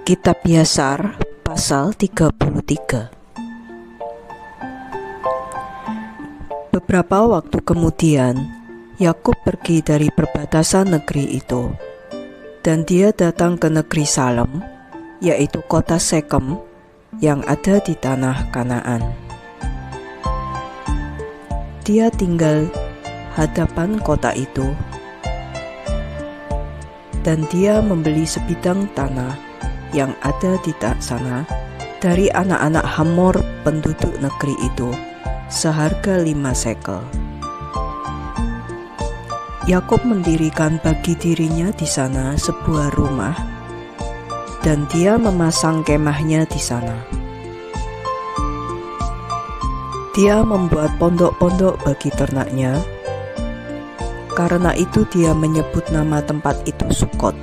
Kitab Yasar pasal 33. Beberapa waktu kemudian, Yakub pergi dari perbatasan negeri itu, dan dia datang ke negeri Salem, yaitu kota Sekem yang ada di tanah Kanaan. Dia tinggal hadapan kota itu, dan dia membeli sebidang tanah yang ada di sana dari anak-anak Hamor penduduk negeri itu seharga 5 shekel. Yakub mendirikan bagi dirinya di sana sebuah rumah, dan dia memasang kemahnya di sana. Dia membuat pondok-pondok bagi ternaknya. Karena itu dia menyebut nama tempat itu Sukot.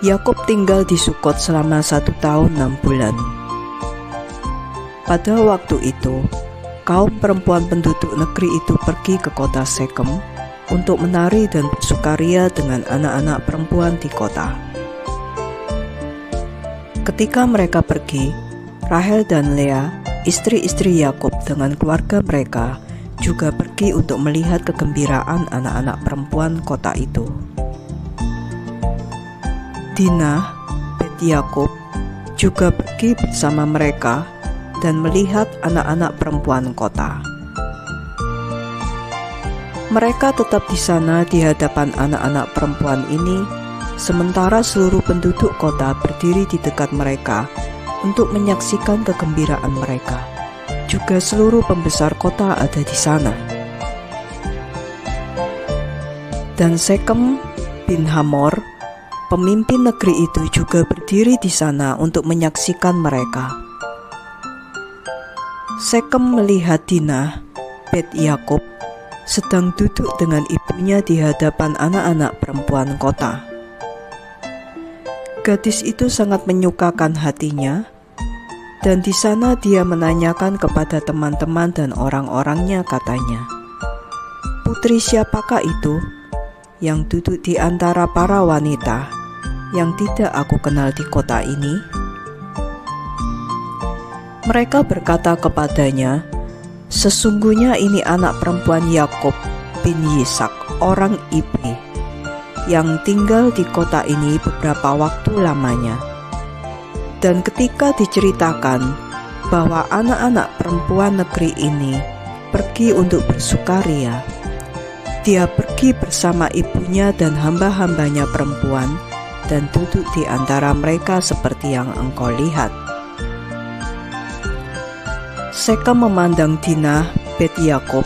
Yakub tinggal di Sukot selama 1 tahun 6 bulan. Pada waktu itu, kaum perempuan penduduk negeri itu pergi ke kota Sekem untuk menari dan bersukaria dengan anak-anak perempuan di kota. Ketika mereka pergi, Rahel dan Lea, istri-istri Yakub dengan keluarga mereka, juga pergi untuk melihat kegembiraan anak-anak perempuan kota itu. Dinah, Bet Yakub, juga pergi bersama mereka dan melihat anak-anak perempuan kota. Mereka tetap di sana di hadapan anak-anak perempuan ini, sementara seluruh penduduk kota berdiri di dekat mereka untuk menyaksikan kegembiraan mereka. Juga seluruh pembesar kota ada di sana. Dan Sekem bin Hamor, pemimpin negeri itu, juga berdiri di sana untuk menyaksikan mereka. Sekem melihat Dinah, Bet Yakub, sedang duduk dengan ibunya di hadapan anak-anak perempuan kota. Gadis itu sangat menyukakan hatinya, dan di sana dia menanyakan kepada teman-teman dan orang-orangnya, katanya, "Putri siapakah itu yang duduk di antara para wanita yang tidak aku kenal di kota ini?" Mereka berkata kepadanya, "Sesungguhnya ini anak perempuan Yakub bin Yisak, orang Ibri, yang tinggal di kota ini beberapa waktu lamanya." Dan ketika diceritakan bahwa anak-anak perempuan negeri ini pergi untuk bersukaria, dia pergi bersama ibunya dan hamba-hambanya perempuan dan duduk di antara mereka seperti yang engkau lihat. Sekem memandang Dinah, Bet Yakub,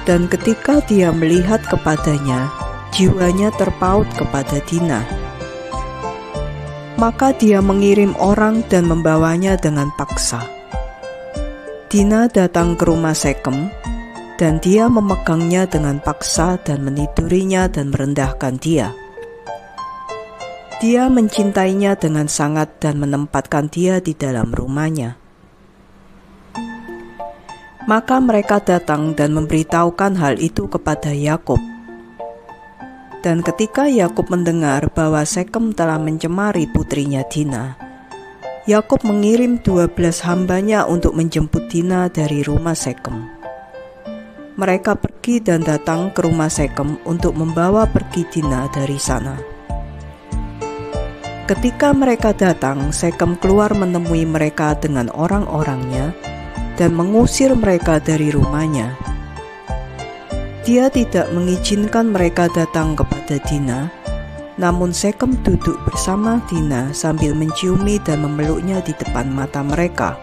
dan ketika dia melihat kepadanya, jiwanya terpaut kepada Dinah. Maka dia mengirim orang dan membawanya dengan paksa. Dinah datang ke rumah Sekem, dan dia memegangnya dengan paksa dan menidurinya dan merendahkan dia. Dia mencintainya dengan sangat dan menempatkan dia di dalam rumahnya. Maka mereka datang dan memberitahukan hal itu kepada Yakub. Dan ketika Yakub mendengar bahwa Sekem telah mencemari putrinya Dinah, Yakub mengirim 12 hambanya untuk menjemput Dinah dari rumah Sekem. Mereka pergi dan datang ke rumah Sekem untuk membawa pergi Dinah dari sana. Ketika mereka datang, Sekem keluar menemui mereka dengan orang-orangnya dan mengusir mereka dari rumahnya. Dia tidak mengizinkan mereka datang kepada Dinah, namun Sekem duduk bersama Dinah sambil menciumi dan memeluknya di depan mata mereka.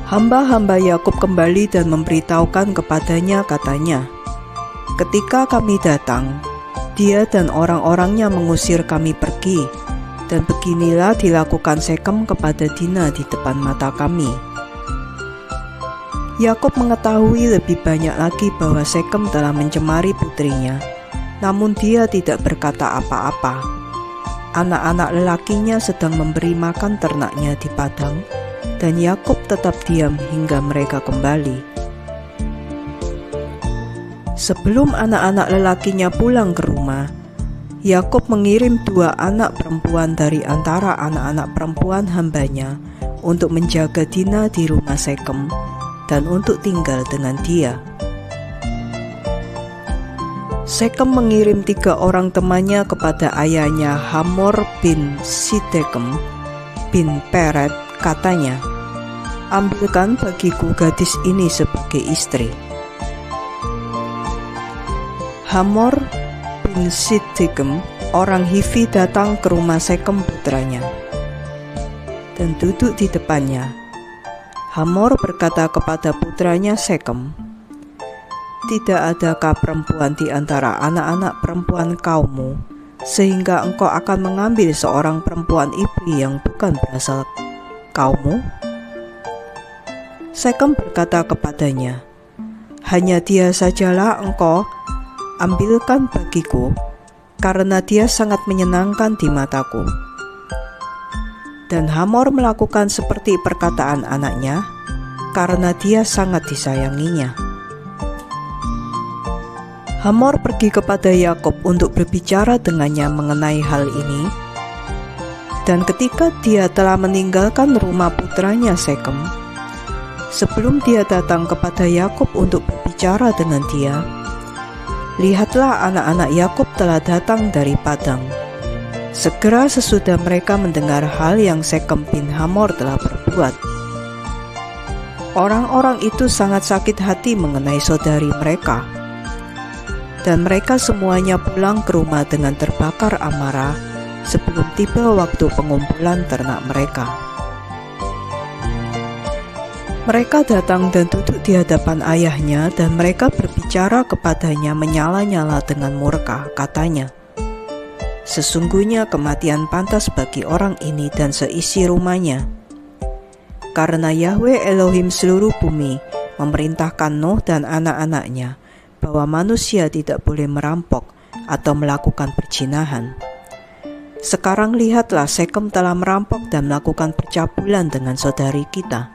Hamba-hamba Yakub kembali dan memberitahukan kepadanya, katanya, "Ketika kami datang, dia dan orang-orangnya mengusir kami pergi, dan beginilah dilakukan Sekem kepada Dinah di depan mata kami." Yakub mengetahui lebih banyak lagi bahwa Sekem telah mencemari putrinya, namun dia tidak berkata apa-apa. Anak-anak lelakinya sedang memberi makan ternaknya di padang, dan Yakub tetap diam hingga mereka kembali. Sebelum anak-anak lelakinya pulang ke rumah, Yakub mengirim 2 anak perempuan dari antara anak-anak perempuan hambanya untuk menjaga Dina di rumah Sekem dan untuk tinggal dengan dia. Sekem mengirim 3 orang temannya kepada ayahnya Hamor bin Sidekem bin Peret, katanya, "Ambilkan bagiku gadis ini sebagai istri." Hamor bin Sidekem, orang Hivi, datang ke rumah Sekem putranya dan duduk di depannya. Hamor berkata kepada putranya Sekem, "Tidak adakah perempuan di antara anak-anak perempuan kaummu, sehingga engkau akan mengambil seorang perempuan Ibri yang bukan berasal kaummu?" Sekem berkata kepadanya, "Hanya dia sajalah engkau ambilkan bagiku, karena dia sangat menyenangkan di mataku." Dan Hamor melakukan seperti perkataan anaknya, karena dia sangat disayanginya. Hamor pergi kepada Yakub untuk berbicara dengannya mengenai hal ini. Dan ketika dia telah meninggalkan rumah putranya Sekem, sebelum dia datang kepada Yakub untuk berbicara dengan dia, lihatlah anak-anak Yakub telah datang dari padang. Segera sesudah mereka mendengar hal yang Sekem bin Hamor telah berbuat. Orang-orang itu sangat sakit hati mengenai saudari mereka, dan mereka semuanya pulang ke rumah dengan terbakar amarah sebelum tiba waktu pengumpulan ternak mereka. Mereka datang dan duduk di hadapan ayahnya, dan mereka berbicara kepadanya menyala-nyala dengan murka, katanya, "Sesungguhnya kematian pantas bagi orang ini dan seisi rumahnya. Karena Yahweh Elohim seluruh bumi memerintahkan Nuh dan anak-anaknya bahwa manusia tidak boleh merampok atau melakukan perzinahan. Sekarang lihatlah, Sekem telah merampok dan melakukan percabulan dengan saudari kita,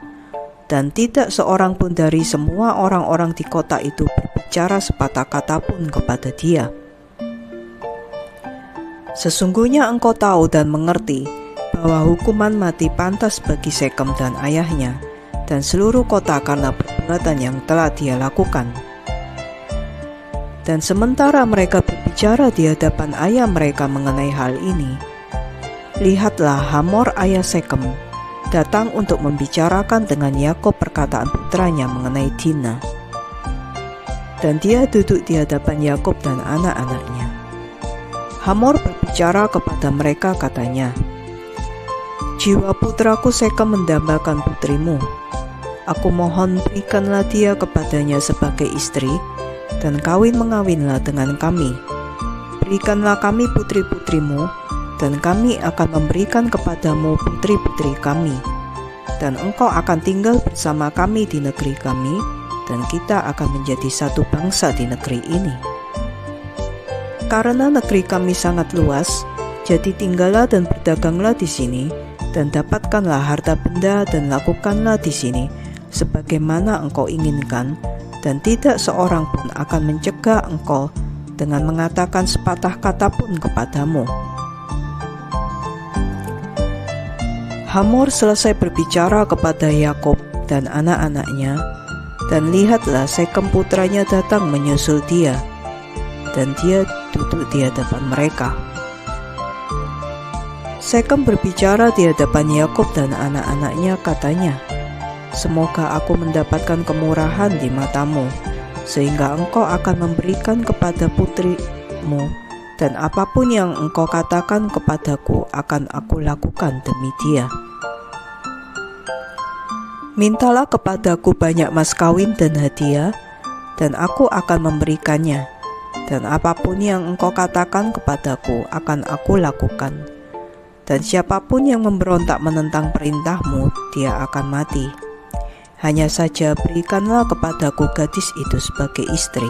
dan tidak seorang pun dari semua orang-orang di kota itu berbicara sepatah kata pun kepada dia. Sesungguhnya engkau tahu dan mengerti bahwa hukuman mati pantas bagi Sekem dan ayahnya dan seluruh kota karena perbuatan yang telah dia lakukan." Dan sementara mereka berbicara di hadapan ayah mereka mengenai hal ini, lihatlah Hamor ayah Sekem datang untuk membicarakan dengan Yakub perkataan putranya mengenai Dina. Dan dia duduk di hadapan Yakub dan anak-anaknya. Hamor berbicara kepada mereka, katanya, "Jiwa putraku Sekem mendambakan putrimu. Aku mohon berikanlah dia kepadanya sebagai istri, dan kawin-mengawinlah dengan kami. Berikanlah kami putri-putrimu, dan kami akan memberikan kepadamu putri-putri kami, dan engkau akan tinggal bersama kami di negeri kami, dan kita akan menjadi satu bangsa di negeri ini. Karena negeri kami sangat luas, jadi tinggallah dan berdaganglah di sini, dan dapatkanlah harta benda dan lakukanlah di sini sebagaimana engkau inginkan, dan tidak seorang pun akan mencegah engkau dengan mengatakan sepatah kata pun kepadamu." Hamor selesai berbicara kepada Yakub dan anak-anaknya, dan lihatlah Sekem putranya datang menyusul dia, dan dia duduk di hadapan mereka. Sekem berbicara di hadapan Yakub dan anak-anaknya, katanya, "Semoga aku mendapatkan kemurahan di matamu, sehingga engkau akan memberikan kepada putrimu, dan apapun yang engkau katakan kepadaku akan aku lakukan demi dia. Mintalah kepadaku banyak mas kawin dan hadiah, dan aku akan memberikannya, dan apapun yang engkau katakan kepadaku akan aku lakukan. Dan siapapun yang memberontak menentang perintahmu, dia akan mati. Hanya saja berikanlah kepadaku gadis itu sebagai istri."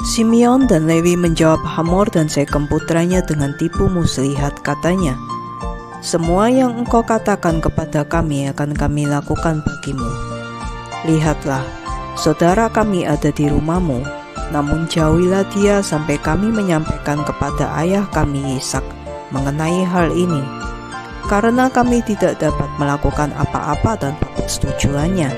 Simeon dan Lewi menjawab Hamor dan Sekem putranya dengan tipu muslihat, katanya, "Semua yang engkau katakan kepada kami akan kami lakukan bagimu. Lihatlah, saudara kami ada di rumahmu, namun jauhilah dia sampai kami menyampaikan kepada ayah kami Ishak mengenai hal ini, karena kami tidak dapat melakukan apa-apa tanpa persetujuannya.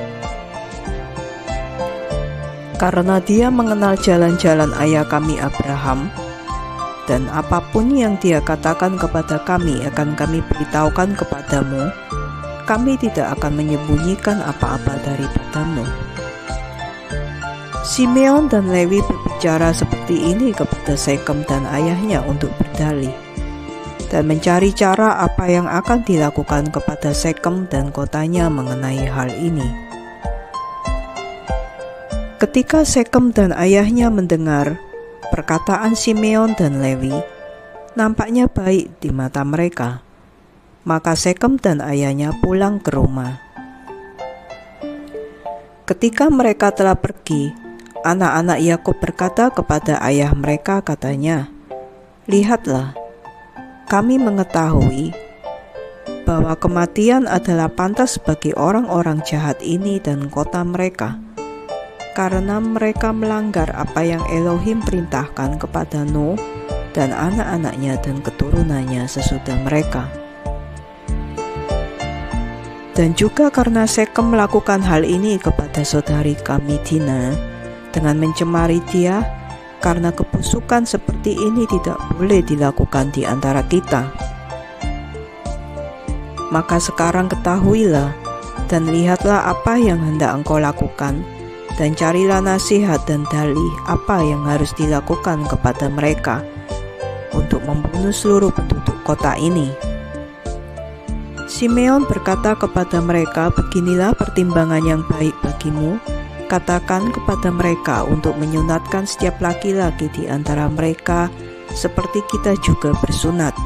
Karena dia mengenal jalan-jalan ayah kami Abraham, dan apapun yang dia katakan kepada kami akan kami beritahukan kepadamu, kami tidak akan menyembunyikan apa-apa daripadamu. Simeon dan Lewi berbicara seperti ini kepada Sekhem dan ayahnya untuk berdalih, dan mencari cara apa yang akan dilakukan kepada Sekhem dan kotanya mengenai hal ini. Ketika Sekhem dan ayahnya mendengar perkataan Simeon dan Lewi, nampaknya baik di mata mereka, maka Sekhem dan ayahnya pulang ke rumah. Ketika mereka telah pergi, anak-anak Yakub berkata kepada ayah mereka, katanya, "Lihatlah, kami mengetahui bahwa kematian adalah pantas bagi orang-orang jahat ini dan kota mereka, karena mereka melanggar apa yang Elohim perintahkan kepada Nuh dan anak-anaknya dan keturunannya sesudah mereka. Dan juga karena Sekhem melakukan hal ini kepada saudari kami Dina, dengan mencemari dia, karena kebusukan seperti ini tidak boleh dilakukan di antara kita. Maka sekarang ketahuilah dan lihatlah apa yang hendak engkau lakukan, dan carilah nasihat dan dalih apa yang harus dilakukan kepada mereka untuk membunuh seluruh penduduk kota ini." Simeon berkata kepada mereka, "Beginilah pertimbangan yang baik bagimu. Katakan kepada mereka untuk menyunatkan setiap laki-laki di antara mereka seperti kita juga bersunat.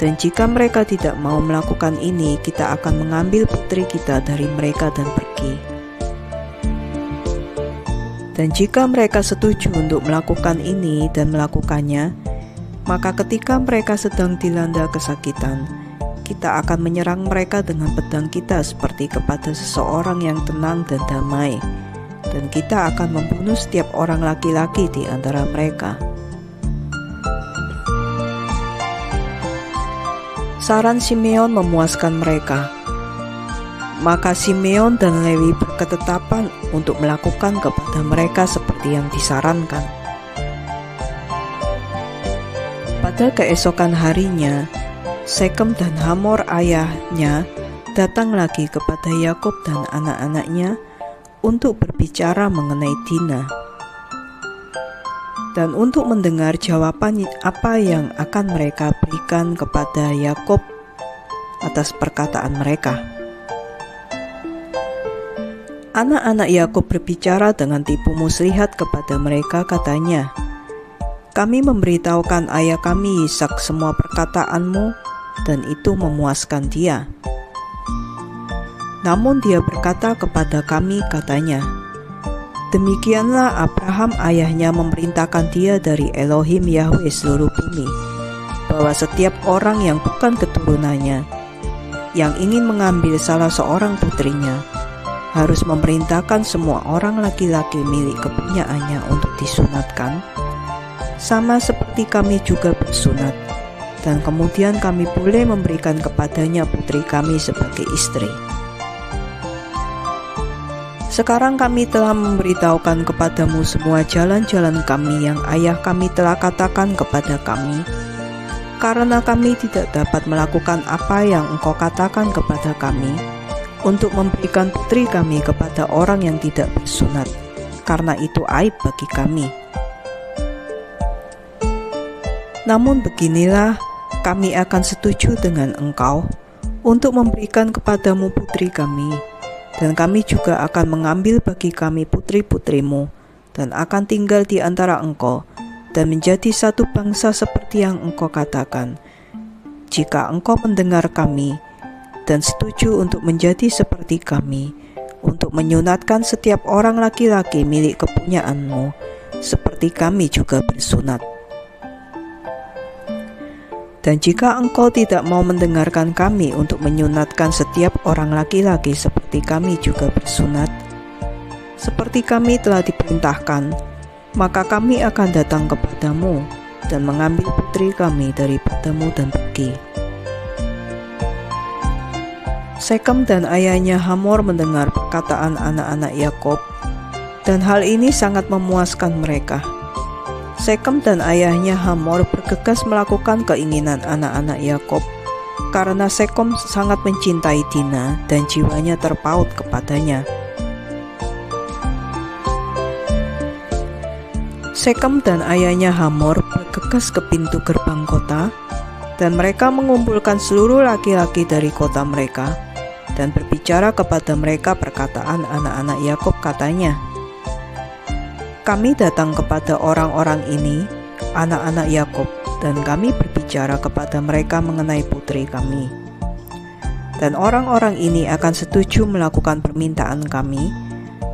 Dan jika mereka tidak mau melakukan ini, kita akan mengambil putri kita dari mereka dan pergi. Dan jika mereka setuju untuk melakukan ini dan melakukannya, maka ketika mereka sedang dilanda kesakitan, kita akan menyerang mereka dengan pedang kita seperti kepada seseorang yang tenang dan damai, dan kita akan membunuh setiap orang laki-laki di antara mereka." Saran Simeon memuaskan mereka. Maka Simeon dan Lewi berketetapan untuk melakukan kepada mereka seperti yang disarankan. Pada keesokan harinya, Sekhem dan Hamor ayahnya datang lagi kepada Yakub dan anak-anaknya untuk berbicara mengenai Dina, dan untuk mendengar jawaban apa yang akan mereka berikan kepada Yakub atas perkataan mereka. Anak-anak Yakub berbicara dengan tipu muslihat kepada mereka, katanya, "Kami memberitahukan ayah kami Ishak semua perkataanmu, dan itu memuaskan dia. Namun dia berkata kepada kami, katanya, demikianlah Abraham ayahnya memerintahkan dia dari Elohim Yahweh seluruh bumi, bahwa setiap orang yang bukan keturunannya, yang ingin mengambil salah seorang putrinya, harus memerintahkan semua orang laki-laki milik kepunyaannya untuk disunatkan, sama seperti kami juga bersunat, dan kemudian kami boleh memberikan kepadanya putri kami sebagai istri. Sekarang kami telah memberitahukan kepadamu semua jalan-jalan kami yang ayah kami telah katakan kepada kami, karena kami tidak dapat melakukan apa yang engkau katakan kepada kami, untuk memberikan putri kami kepada orang yang tidak bersunat, karena itu aib bagi kami. Namun beginilah, kami akan setuju dengan engkau untuk memberikan kepadamu putri kami, dan kami juga akan mengambil bagi kami putri-putrimu, dan akan tinggal di antara engkau, dan menjadi satu bangsa seperti yang engkau katakan. Jika engkau mendengar kami, dan setuju untuk menjadi seperti kami, untuk menyunatkan setiap orang laki-laki milik kepunyaanmu, seperti kami juga bersunat. Dan jika engkau tidak mau mendengarkan kami untuk menyunatkan setiap orang laki-laki seperti kami juga bersunat, seperti kami telah diperintahkan, maka kami akan datang kepadamu dan mengambil putri kami daripadamu dan pergi." Sekem dan ayahnya Hamor mendengar perkataan anak-anak Yakob, dan hal ini sangat memuaskan mereka. Sekem dan ayahnya Hamor bergegas melakukan keinginan anak-anak Yakob, karena Sekem sangat mencintai Dina dan jiwanya terpaut kepadanya. Sekem dan ayahnya Hamor bergegas ke pintu gerbang kota, dan mereka mengumpulkan seluruh laki-laki dari kota mereka dan berbicara kepada mereka perkataan anak-anak Yakob. Katanya, "Kami datang kepada orang-orang ini, anak-anak Yakob, dan kami berbicara kepada mereka mengenai putri kami. Dan orang-orang ini akan setuju melakukan permintaan kami,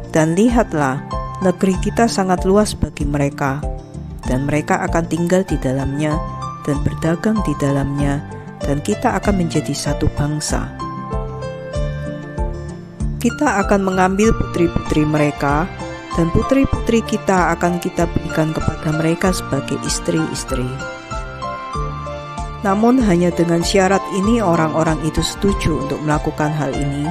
dan lihatlah, negeri kita sangat luas bagi mereka, dan mereka akan tinggal di dalamnya dan berdagang di dalamnya, dan kita akan menjadi satu bangsa. Kita akan mengambil putri-putri mereka, dan putri-putri kita akan kita berikan kepada mereka sebagai istri-istri." Namun hanya dengan syarat ini orang-orang itu setuju untuk melakukan hal ini,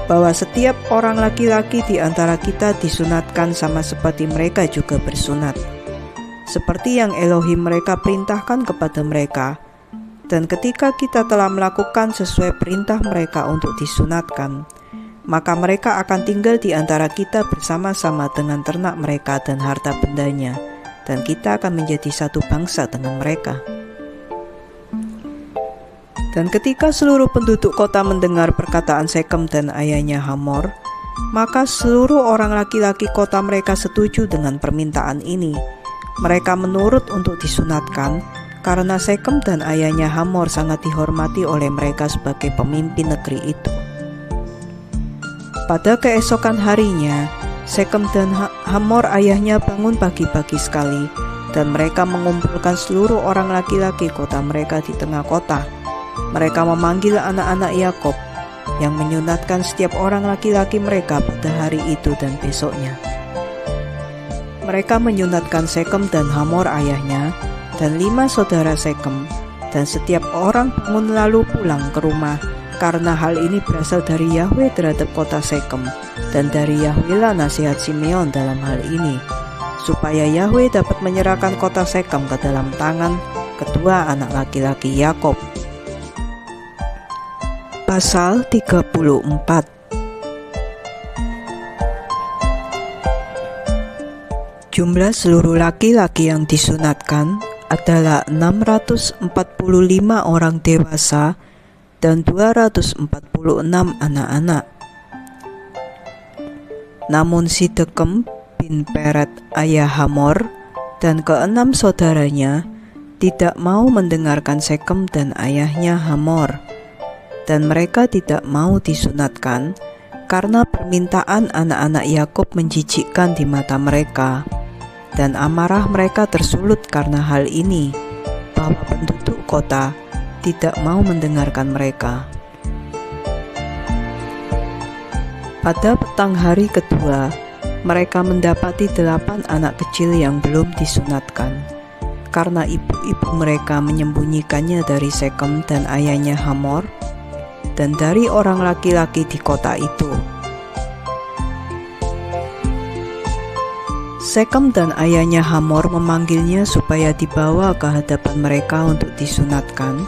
bahwa setiap orang laki-laki di antara kita disunatkan sama seperti mereka juga bersunat, seperti yang Elohim mereka perintahkan kepada mereka. Dan ketika kita telah melakukan sesuai perintah mereka untuk disunatkan, maka mereka akan tinggal di antara kita bersama-sama dengan ternak mereka dan harta bendanya, dan kita akan menjadi satu bangsa dengan mereka. Dan ketika seluruh penduduk kota mendengar perkataan Sekem dan ayahnya Hamor, maka seluruh orang laki-laki kota mereka setuju dengan permintaan ini. Mereka menurut untuk disunatkan, karena Sekem dan ayahnya Hamor sangat dihormati oleh mereka sebagai pemimpin negeri itu. Pada keesokan harinya, Sekem dan Hamor ayahnya bangun pagi-pagi sekali, dan mereka mengumpulkan seluruh orang laki-laki kota mereka di tengah kota. Mereka memanggil anak-anak Yakob yang menyunatkan setiap orang laki-laki mereka pada hari itu dan besoknya. Mereka menyunatkan Sekem dan Hamor ayahnya dan 5 saudara Sekem, dan setiap orang bangun lalu pulang ke rumah, karena hal ini berasal dari Yahweh terhadap kota Sekem, dan dari Yahweh lah nasihat Simeon dalam hal ini, supaya Yahweh dapat menyerahkan kota Sekem ke dalam tangan kedua anak laki-laki Yakob. Pasal 34. Jumlah seluruh laki-laki yang disunatkan adalah 645 orang dewasa dan 246 anak-anak. Namun si Sekem bin Peret ayah Hamor dan ke-6 saudaranya tidak mau mendengarkan Sekem dan ayahnya Hamor, dan mereka tidak mau disunatkan karena permintaan anak-anak Yakob menjijikkan di mata mereka, dan amarah mereka tersulut karena hal ini, bahwa penduduk kota tidak mau mendengarkan mereka. Pada petang hari kedua, mereka mendapati 8 anak kecil yang belum disunatkan, karena ibu-ibu mereka menyembunyikannya dari Sekem dan ayahnya Hamor, dan dari orang laki-laki di kota itu. Sekem dan ayahnya Hamor memanggilnya supaya dibawa ke hadapan mereka untuk disunatkan,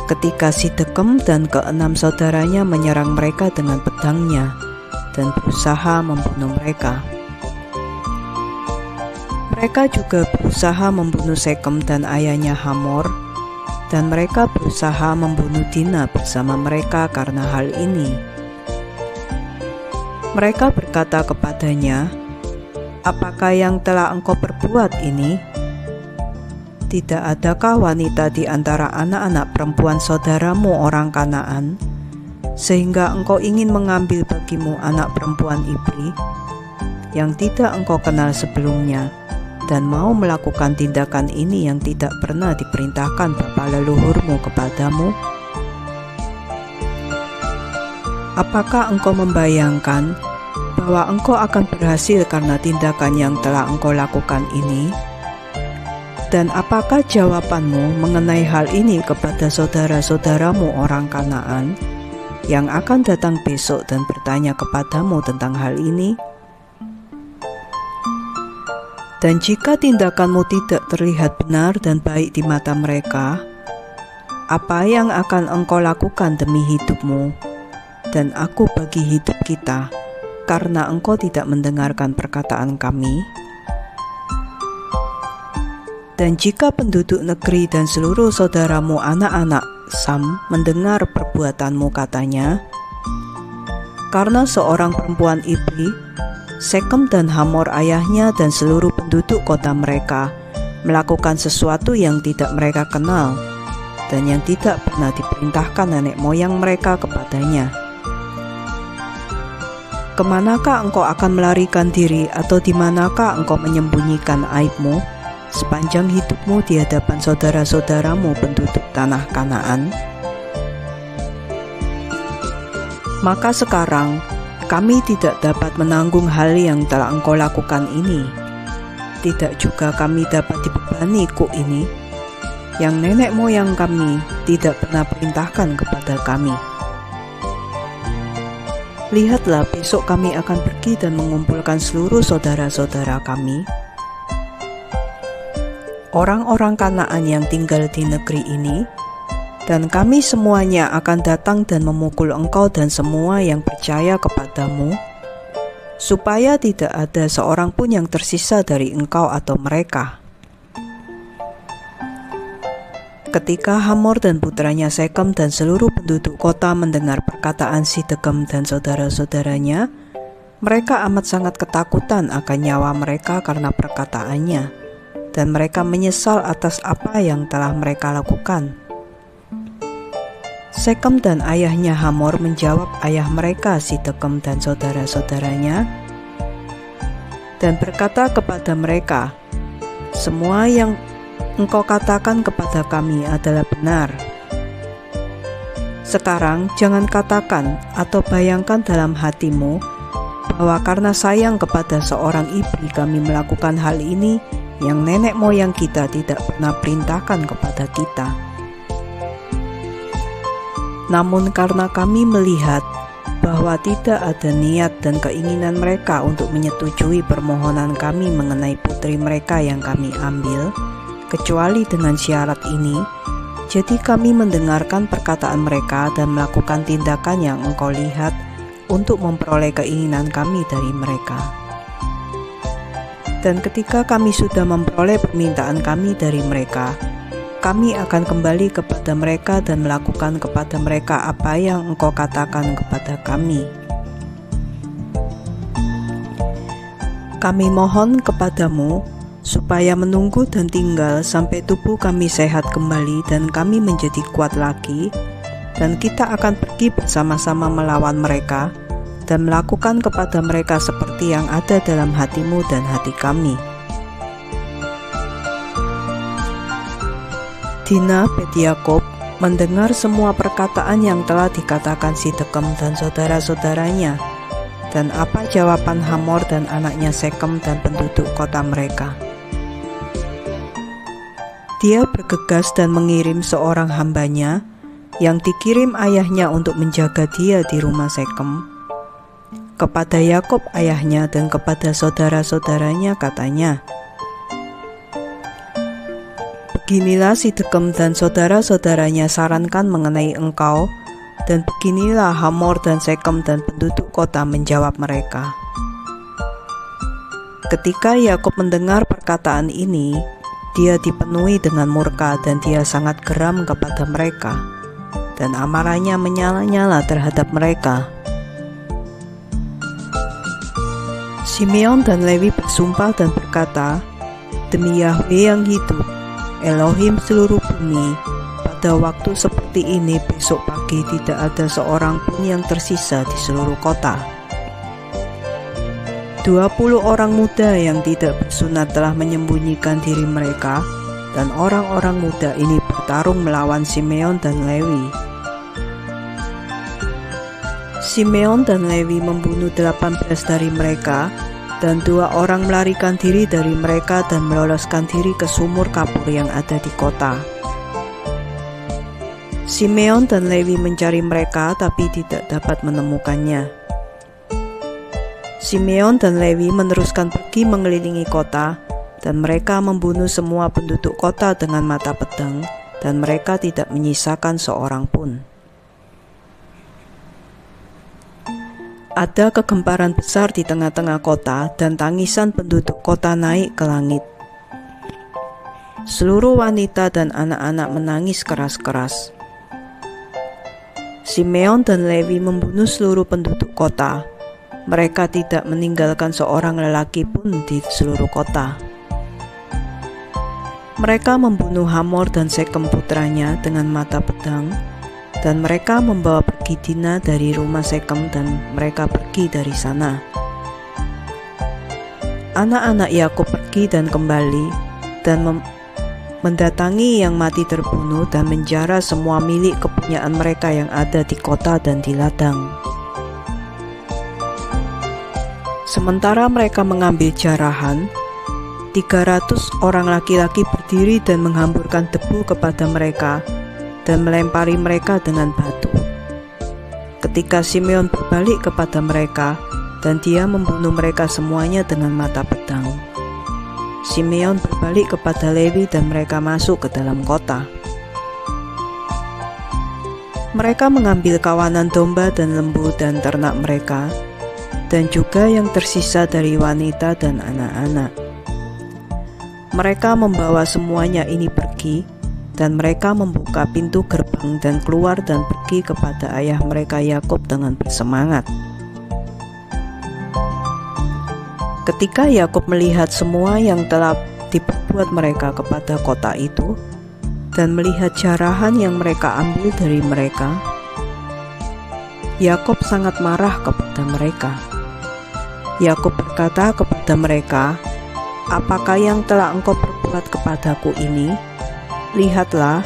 ketika si Sekem dan ke-6 saudaranya menyerang mereka dengan pedangnya dan berusaha membunuh mereka. Mereka juga berusaha membunuh Sekem dan ayahnya Hamor, dan mereka berusaha membunuh Dina bersama mereka karena hal ini. Mereka berkata kepadanya, "Apakah yang telah engkau perbuat ini? Tidak adakah wanita di antara anak-anak perempuan saudaramu orang Kanaan, sehingga engkau ingin mengambil bagimu anak perempuan Ibri, yang tidak engkau kenal sebelumnya, dan mau melakukan tindakan ini yang tidak pernah diperintahkan bapa leluhurmu kepadamu? Apakah engkau membayangkan bahwa engkau akan berhasil karena tindakan yang telah engkau lakukan ini? Dan apakah jawabanmu mengenai hal ini kepada saudara-saudaramu orang Kanaan yang akan datang besok dan bertanya kepadamu tentang hal ini? Dan jika tindakanmu tidak terlihat benar dan baik di mata mereka, apa yang akan engkau lakukan demi hidupmu dan aku bagi hidup kita, karena engkau tidak mendengarkan perkataan kami? Dan jika penduduk negeri dan seluruh saudaramu anak-anak Sam mendengar perbuatanmu, katanya, karena seorang perempuan Ibri, Sekem dan Hamor ayahnya dan seluruh penduduk kota mereka melakukan sesuatu yang tidak mereka kenal dan yang tidak pernah diperintahkan nenek moyang mereka kepadanya. Kemanakah engkau akan melarikan diri atau di manakah engkau menyembunyikan aibmu sepanjang hidupmu di hadapan saudara-saudaramu penduduk tanah Kanaan? Maka sekarang kami tidak dapat menanggung hal yang telah engkau lakukan ini. Tidak juga kami dapat dibebani kuk ini yang nenek moyang kami tidak pernah perintahkan kepada kami. Lihatlah, besok kami akan pergi dan mengumpulkan seluruh saudara-saudara kami, orang-orang Kanaan yang tinggal di negeri ini, dan kami semuanya akan datang dan memukul engkau dan semua yang percaya kepadamu, supaya tidak ada seorang pun yang tersisa dari engkau atau mereka. Ketika Hamor dan putranya Sekem dan seluruh penduduk kota mendengar perkataan Sidekem dan saudara-saudaranya, mereka amat sangat ketakutan akan nyawa mereka karena perkataannya, dan mereka menyesal atas apa yang telah mereka lakukan. Sekem dan ayahnya Hamor menjawab ayah mereka Sidekem dan saudara-saudaranya dan berkata kepada mereka, "Semua yang engkau katakan kepada kami adalah benar. Sekarang jangan katakan atau bayangkan dalam hatimu bahwa karena sayang kepada seorang Ibri kami melakukan hal ini yang nenek moyang kita tidak pernah perintahkan kepada kita. Namun karena kami melihat bahwa tidak ada niat dan keinginan mereka untuk menyetujui permohonan kami mengenai putri mereka yang kami ambil, kecuali dengan syarat ini, jadi kami mendengarkan perkataan mereka dan melakukan tindakan yang engkau lihat untuk memperoleh keinginan kami dari mereka. Dan ketika kami sudah memperoleh permintaan kami dari mereka, kami akan kembali kepada mereka dan melakukan kepada mereka apa yang engkau katakan kepada kami. Kami mohon kepadamu supaya menunggu dan tinggal sampai tubuh kami sehat kembali dan kami menjadi kuat lagi, dan kita akan pergi bersama-sama melawan mereka dan melakukan kepada mereka seperti yang ada dalam hatimu dan hati kami." Dina bet Yakob mendengar semua perkataan yang telah dikatakan Sidekem dan saudara-saudaranya, dan apa jawaban Hamor dan anaknya Sekem dan penduduk kota mereka. Dia bergegas dan mengirim seorang hambanya yang dikirim ayahnya untuk menjaga dia di rumah Sekem kepada Yakob ayahnya dan kepada saudara-saudaranya, katanya, "Beginilah Sidekem dan saudara-saudaranya sarankan mengenai engkau, dan beginilah Hamor dan Sekem dan penduduk kota menjawab mereka." Ketika Yakob mendengar perkataan ini, dia dipenuhi dengan murka dan dia sangat geram kepada mereka, dan amarahnya menyala-nyala terhadap mereka. Simeon dan Lewi bersumpah dan berkata, "Demi Yahwe yang hidup, Elohim seluruh bumi, pada waktu seperti ini besok pagi tidak ada seorang pun yang tersisa di seluruh kota. 20 orang muda yang tidak bersunat telah menyembunyikan diri mereka, dan orang-orang muda ini bertarung melawan Simeon dan Lewi." Simeon dan Lewi membunuh 18 dari mereka, dan 2 orang melarikan diri dari mereka dan meloloskan diri ke sumur kapur yang ada di kota. Simeon dan Lewi mencari mereka tapi tidak dapat menemukannya. Simeon dan Lewi meneruskan pergi mengelilingi kota, dan mereka membunuh semua penduduk kota dengan mata pedang, dan mereka tidak menyisakan seorang pun. Ada kegemparan besar di tengah-tengah kota, dan tangisan penduduk kota naik ke langit. Seluruh wanita dan anak-anak menangis keras-keras. Simeon dan Lewi membunuh seluruh penduduk kota. Mereka tidak meninggalkan seorang lelaki pun di seluruh kota. Mereka membunuh Hamor dan Sekem putranya dengan mata pedang, dan mereka membawa pergi Dina dari rumah Sekem dan mereka pergi dari sana. Anak-anak Yakub pergi dan kembali dan mendatangi yang mati terbunuh dan menjara semua milik kepunyaan mereka yang ada di kota dan di ladang. Sementara mereka mengambil jarahan, 300 orang laki-laki berdiri dan menghamburkan debu kepada mereka dan melempari mereka dengan batu. Ketika Simeon berbalik kepada mereka, dan dia membunuh mereka semuanya dengan mata pedang. Simeon berbalik kepada Lewi dan mereka masuk ke dalam kota. Mereka mengambil kawanan domba dan lembu dan ternak mereka, dan juga yang tersisa dari wanita dan anak-anak. Mereka membawa semuanya ini pergi, dan mereka membuka pintu gerbang dan keluar dan pergi kepada ayah mereka Yakub dengan bersemangat. Ketika Yakub melihat semua yang telah diperbuat mereka kepada kota itu, dan melihat jarahan yang mereka ambil dari mereka, Yakub sangat marah kepada mereka. Yakub berkata kepada mereka, "Apakah yang telah engkau perbuat kepadaku ini? Lihatlah,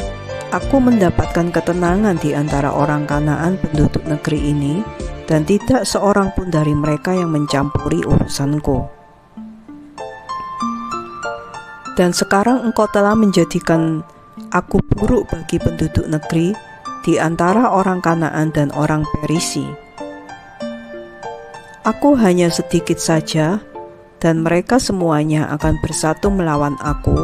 aku mendapatkan ketenangan di antara orang Kanaan penduduk negeri ini, dan tidak seorang pun dari mereka yang mencampuri urusanku. Dan sekarang engkau telah menjadikan aku buruk bagi penduduk negeri di antara orang Kanaan dan orang Perisi. Aku hanya sedikit saja, dan mereka semuanya akan bersatu melawan aku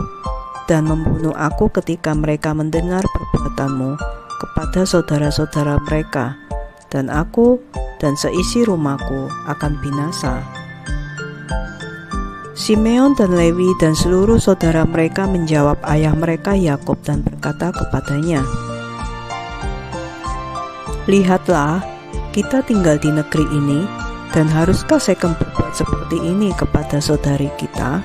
dan membunuh aku ketika mereka mendengar perbuatanmu kepada saudara-saudara mereka, dan aku dan seisi rumahku akan binasa." Simeon dan Lewi dan seluruh saudara mereka menjawab ayah mereka Yakub dan berkata kepadanya, "Lihatlah, kita tinggal di negeri ini, dan haruskah Sekem berbuat seperti ini kepada saudari kita?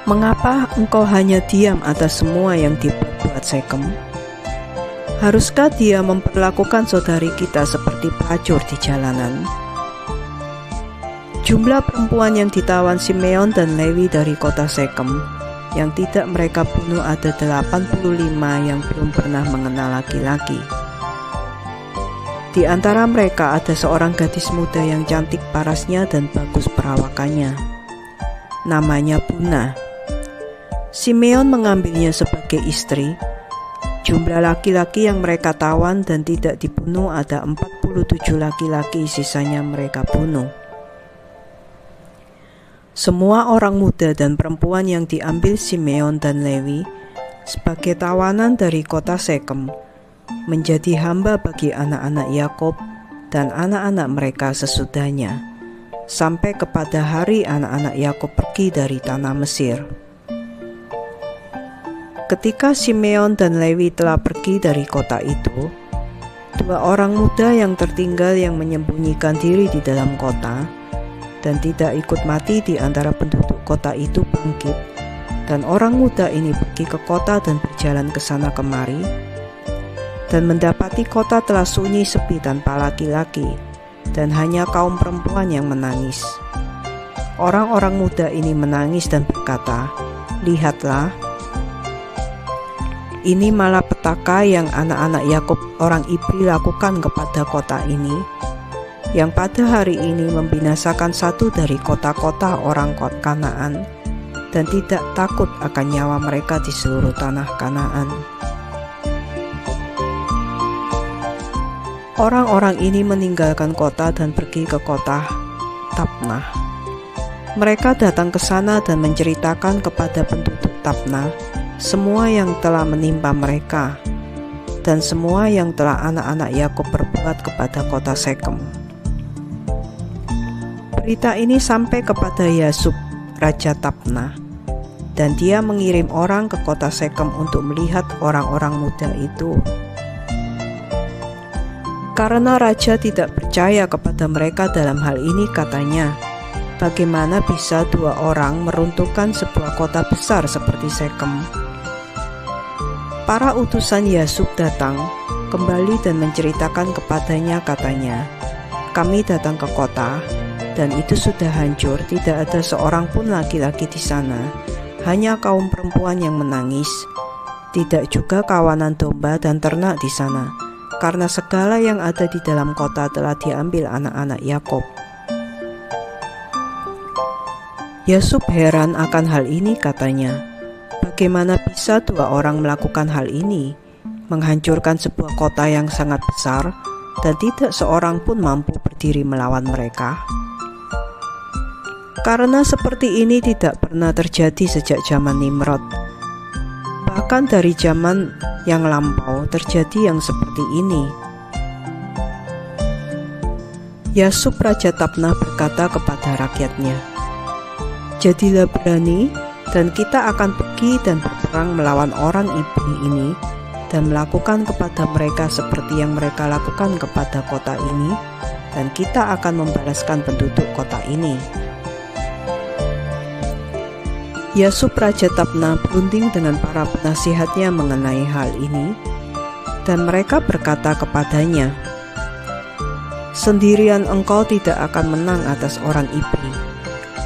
Mengapa engkau hanya diam atas semua yang diperbuat Sekem? Haruskah dia memperlakukan saudari kita seperti pelacur di jalanan?" Jumlah perempuan yang ditawan Simeon dan Lewi dari kota Sekem yang tidak mereka bunuh ada 85 yang belum pernah mengenal laki-laki. Di antara mereka ada seorang gadis muda yang cantik parasnya dan bagus perawakannya. Namanya Buna. Simeon mengambilnya sebagai istri. Jumlah laki-laki yang mereka tawan dan tidak dibunuh ada 47 laki-laki, sisanya mereka bunuh. Semua orang muda dan perempuan yang diambil Simeon dan Lewi sebagai tawanan dari kota Sekem menjadi hamba bagi anak-anak Yakub dan anak-anak mereka sesudahnya, sampai kepada hari anak-anak Yakub pergi dari tanah Mesir. Ketika Simeon dan Lewi telah pergi dari kota itu, 2 orang muda yang tertinggal yang menyembunyikan diri di dalam kota dan tidak ikut mati di antara penduduk kota itu bangkit, dan orang muda ini pergi ke kota dan berjalan ke sana kemari, dan mendapati kota telah sunyi sepi tanpa laki-laki, dan hanya kaum perempuan yang menangis. Orang-orang muda ini menangis dan berkata, "Lihatlah, Ini malapetaka yang anak-anak Yakub orang Ibri lakukan kepada kota ini, yang pada hari ini membinasakan satu dari kota-kota orang Kanaan, dan tidak takut akan nyawa mereka di seluruh tanah Kanaan. Orang-orang ini meninggalkan kota dan pergi ke kota Tapnah. Mereka datang ke sana dan menceritakan kepada penduduk Tapnah semua yang telah menimpa mereka, dan semua yang telah anak-anak Yakub perbuat kepada kota Sekem. Berita ini sampai kepada Yasub, raja Tapnah, dan dia mengirim orang ke kota Sekem untuk melihat orang-orang muda itu. Karena raja tidak percaya kepada mereka dalam hal ini, katanya, bagaimana bisa dua orang meruntuhkan sebuah kota besar seperti Sekem? Para utusan Yasub datang kembali dan menceritakan kepadanya, katanya, kami datang ke kota, dan itu sudah hancur, tidak ada seorang pun laki-laki di sana, hanya kaum perempuan yang menangis, tidak juga kawanan domba dan ternak di sana, karena segala yang ada di dalam kota telah diambil anak-anak Yakub. Yasub heran akan hal ini, katanya, bagaimana bisa dua orang melakukan hal ini, menghancurkan sebuah kota yang sangat besar, dan tidak seorang pun mampu berdiri melawan mereka? Karena seperti ini tidak pernah terjadi sejak zaman Nimrod. Bahkan dari zaman yang lampau terjadi yang seperti ini. Yasub raja Tapnah berkata kepada rakyatnya, jadilah berani, dan kita akan pergi dan berperang melawan orang Ibri ini, dan melakukan kepada mereka seperti yang mereka lakukan kepada kota ini, dan kita akan membalaskan penduduk kota ini. Yasub raja Tapnah berunding dengan para penasihatnya mengenai hal ini, dan mereka berkata kepadanya, sendirian engkau tidak akan menang atas orang Ibri,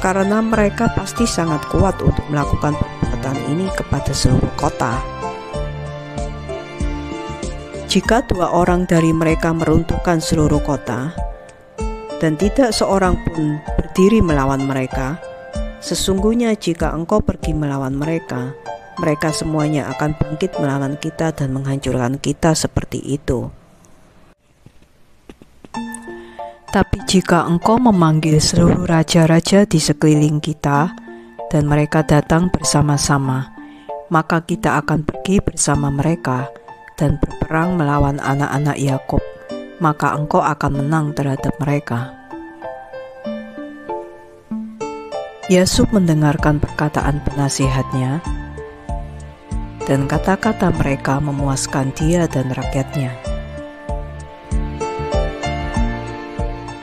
karena mereka pasti sangat kuat untuk melakukan perbuatan ini kepada seluruh kota. Jika dua orang dari mereka meruntuhkan seluruh kota, dan tidak seorang pun berdiri melawan mereka, sesungguhnya jika engkau pergi melawan mereka, mereka semuanya akan bangkit melawan kita dan menghancurkan kita seperti itu. Tapi jika engkau memanggil seluruh raja-raja di sekeliling kita, dan mereka datang bersama-sama, maka kita akan pergi bersama mereka dan berperang melawan anak-anak Yakub, maka engkau akan menang terhadap mereka. Yasub mendengarkan perkataan penasihatnya, dan kata-kata mereka memuaskan dia dan rakyatnya.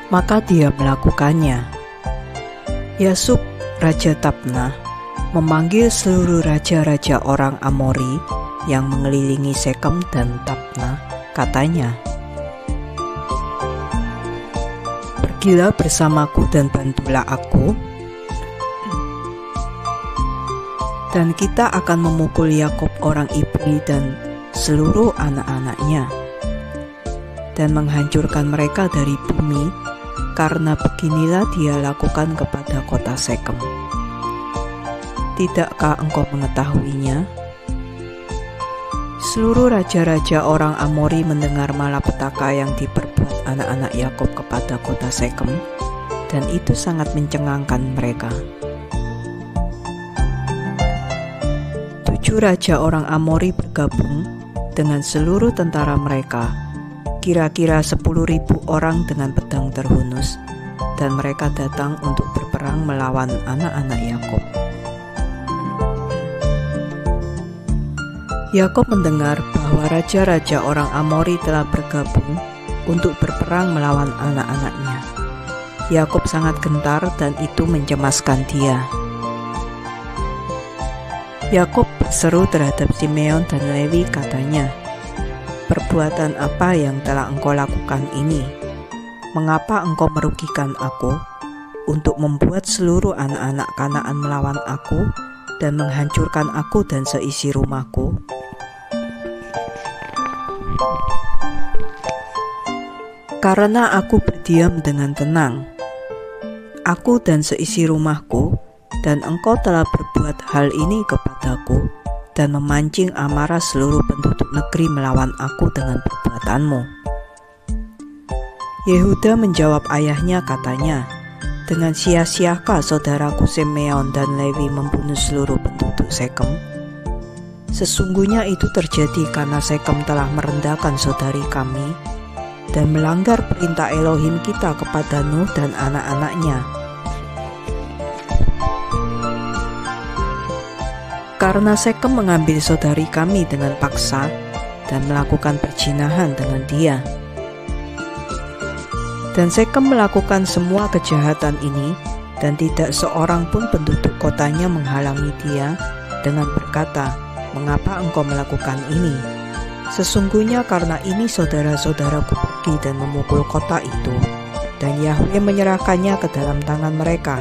Maka dia melakukannya. Yasub, raja Tapnah, memanggil seluruh raja-raja orang Amori yang mengelilingi Sekem dan Tapnah, katanya, pergilah bersamaku dan bantulah aku, dan kita akan memukul Yakub orang Ibri dan seluruh anak-anaknya, dan menghancurkan mereka dari bumi, karena beginilah dia lakukan kepada kota Sekem. Tidakkah engkau mengetahuinya? Seluruh raja-raja orang Amori mendengar malapetaka yang diperbuat anak-anak Yakub kepada kota Sekem, dan itu sangat mencengangkan mereka. 7 raja orang Amori bergabung dengan seluruh tentara mereka, kira-kira 10.000 orang dengan pedang terhunus, dan mereka datang untuk berperang melawan anak-anak Yakub. Yakub mendengar bahwa raja-raja orang Amori telah bergabung untuk berperang melawan anak-anaknya. Yakub sangat gentar dan itu mencemaskan dia. Yakub berseru terhadap Simeon dan Lewi, katanya, perbuatan apa yang telah engkau lakukan ini? Mengapa engkau merugikan aku untuk membuat seluruh anak-anak Kanaan melawan aku dan menghancurkan aku dan seisi rumahku? Karena aku berdiam dengan tenang, aku dan seisi rumahku, dan engkau telah berbuat hal ini kepadaku, dan memancing amarah seluruh penduduk negeri melawan aku dengan perbuatanmu. Yehuda menjawab ayahnya, katanya, dengan sia-siakah saudaraku Simeon dan Lewi membunuh seluruh penduduk Sekem? Sesungguhnya itu terjadi karena Sekem telah merendahkan saudari kami dan melanggar perintah Elohim kita kepada Nuh dan anak-anaknya. Karena Sekem mengambil saudari kami dengan paksa dan melakukan perzinahan dengan dia. Dan Sekem melakukan semua kejahatan ini, dan tidak seorang pun penduduk kotanya menghalangi dia dengan berkata, "Mengapa engkau melakukan ini?" Sesungguhnya karena ini saudara-saudaraku pergi dan memukul kota itu, dan Yahweh menyerahkannya ke dalam tangan mereka.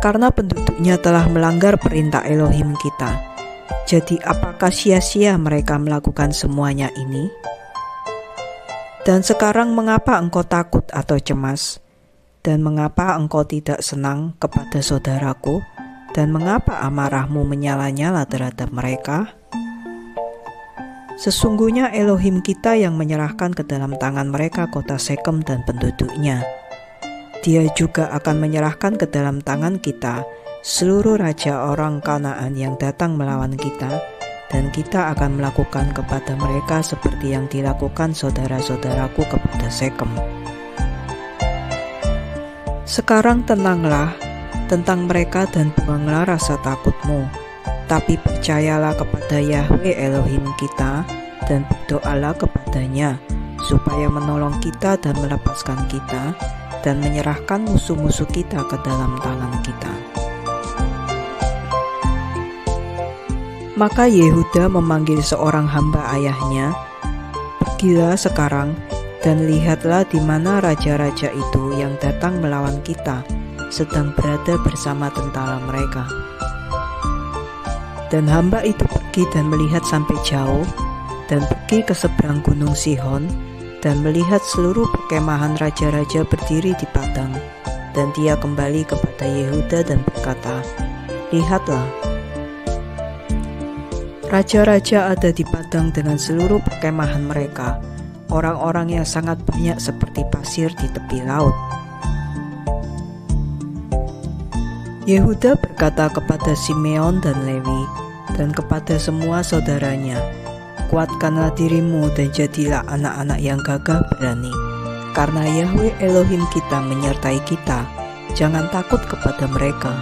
Karena penduduknya telah melanggar perintah Elohim kita, jadi apakah sia-sia mereka melakukan semuanya ini? Dan sekarang mengapa engkau takut atau cemas? Dan mengapa engkau tidak senang kepada saudaraku? Dan mengapa amarahmu menyala-nyala terhadap mereka? Sesungguhnya Elohim kita yang menyerahkan ke dalam tangan mereka kota Sekem dan penduduknya. Dia juga akan menyerahkan ke dalam tangan kita seluruh raja orang Kanaan yang datang melawan kita, dan kita akan melakukan kepada mereka seperti yang dilakukan saudara-saudaraku kepada Sekem. Sekarang tenanglah tentang mereka dan buanglah rasa takutmu, tapi percayalah kepada Yahweh Elohim kita dan berdoalah kepadanya supaya menolong kita dan melepaskan kita dan menyerahkan musuh-musuh kita ke dalam tangan kita. Maka Yehuda memanggil seorang hamba ayahnya, "Pergilah sekarang dan lihatlah di mana raja-raja itu yang datang melawan kita sedang berada bersama tentara mereka." Dan hamba itu pergi dan melihat sampai jauh, dan pergi ke seberang gunung Sihon, dan melihat seluruh perkemahan raja-raja berdiri di padang. Dan dia kembali kepada Yehuda dan berkata, "Lihatlah, raja-raja ada di padang dengan seluruh perkemahan mereka, orang-orang yang sangat banyak seperti pasir di tepi laut." Yehuda berkata kepada Simeon dan Lewi dan kepada semua saudaranya, "Kuatkanlah dirimu dan jadilah anak-anak yang gagah berani, karena Yahweh Elohim kita menyertai kita. Jangan takut kepada mereka.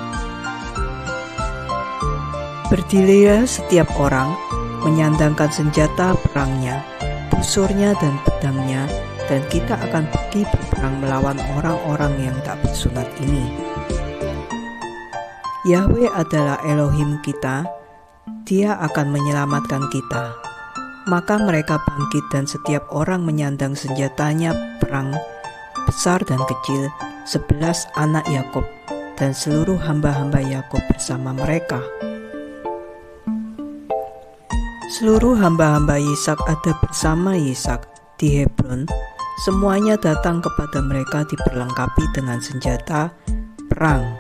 Berdirilah setiap orang menyandangkan senjata perangnya, busurnya dan pedangnya, dan kita akan pergi berperang melawan orang-orang yang tak bersunat ini. Yahweh adalah Elohim kita, Dia akan menyelamatkan kita." Maka mereka bangkit dan setiap orang menyandang senjatanya perang, besar dan kecil, 11 anak Yakub dan seluruh hamba-hamba Yakub bersama mereka. Seluruh hamba-hamba Yisak ada bersama Yisak di Hebron. Semuanya datang kepada mereka diperlengkapi dengan senjata perang.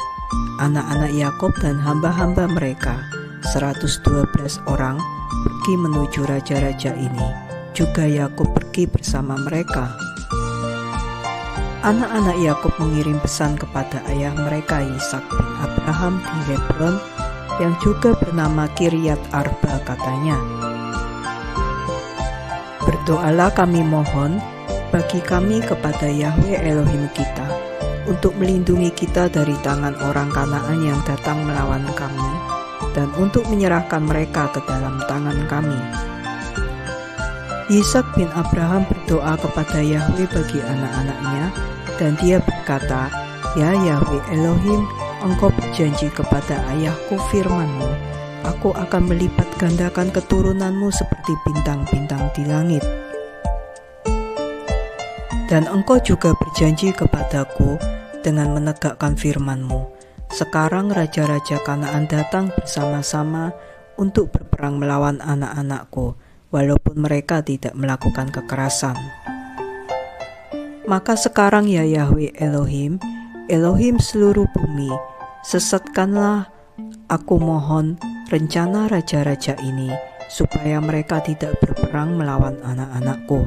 Anak-anak Yakub dan hamba-hamba mereka 112 orang pergi menuju raja-raja ini. Juga Yakub pergi bersama mereka. Anak-anak Yakub mengirim pesan kepada ayah mereka Ishak bin Abraham di Hebron, yang juga bernama Kiryat Arba, katanya, "Berdoalah kami mohon bagi kami kepada Yahweh Elohim kita, untuk melindungi kita dari tangan orang Kanaan yang datang melawan kami, dan untuk menyerahkan mereka ke dalam tangan kami." Ishak bin Abraham berdoa kepada Yahweh bagi anak-anaknya, dan dia berkata, "Ya Yahweh Elohim, Engkau berjanji kepada ayahku firman-Mu, aku akan melipat gandakan keturunanmu seperti bintang-bintang di langit. Dan Engkau juga berjanji kepadaku dengan menegakkan firman-Mu. Sekarang raja-raja Kanaan datang bersama-sama untuk berperang melawan anak-anakku, walaupun mereka tidak melakukan kekerasan. Maka sekarang ya Yahweh Elohim, Elohim seluruh bumi, sesatkanlah, aku mohon, rencana raja-raja ini, supaya mereka tidak berperang melawan anak-anakku.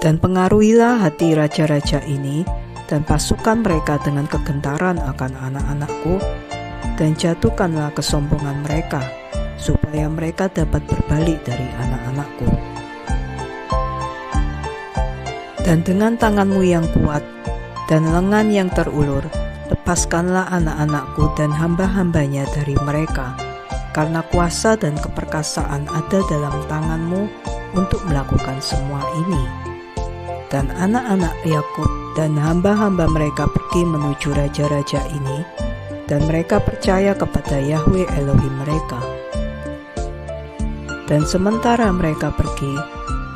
Dan pengaruhilah hati raja-raja ini, dan pasukan mereka dengan kegentaran akan anak-anakku, dan jatuhkanlah kesombongan mereka, supaya mereka dapat berbalik dari anak-anakku. Dan dengan tanganmu yang kuat, dan lengan yang terulur, lepaskanlah anak-anakku dan hamba-hambanya dari mereka, karena kuasa dan keperkasaan ada dalam tanganmu untuk melakukan semua ini. Dan anak-anak Yakub dan hamba-hamba mereka pergi menuju raja-raja ini, dan mereka percaya kepada Yahweh Elohim mereka. Dan sementara mereka pergi,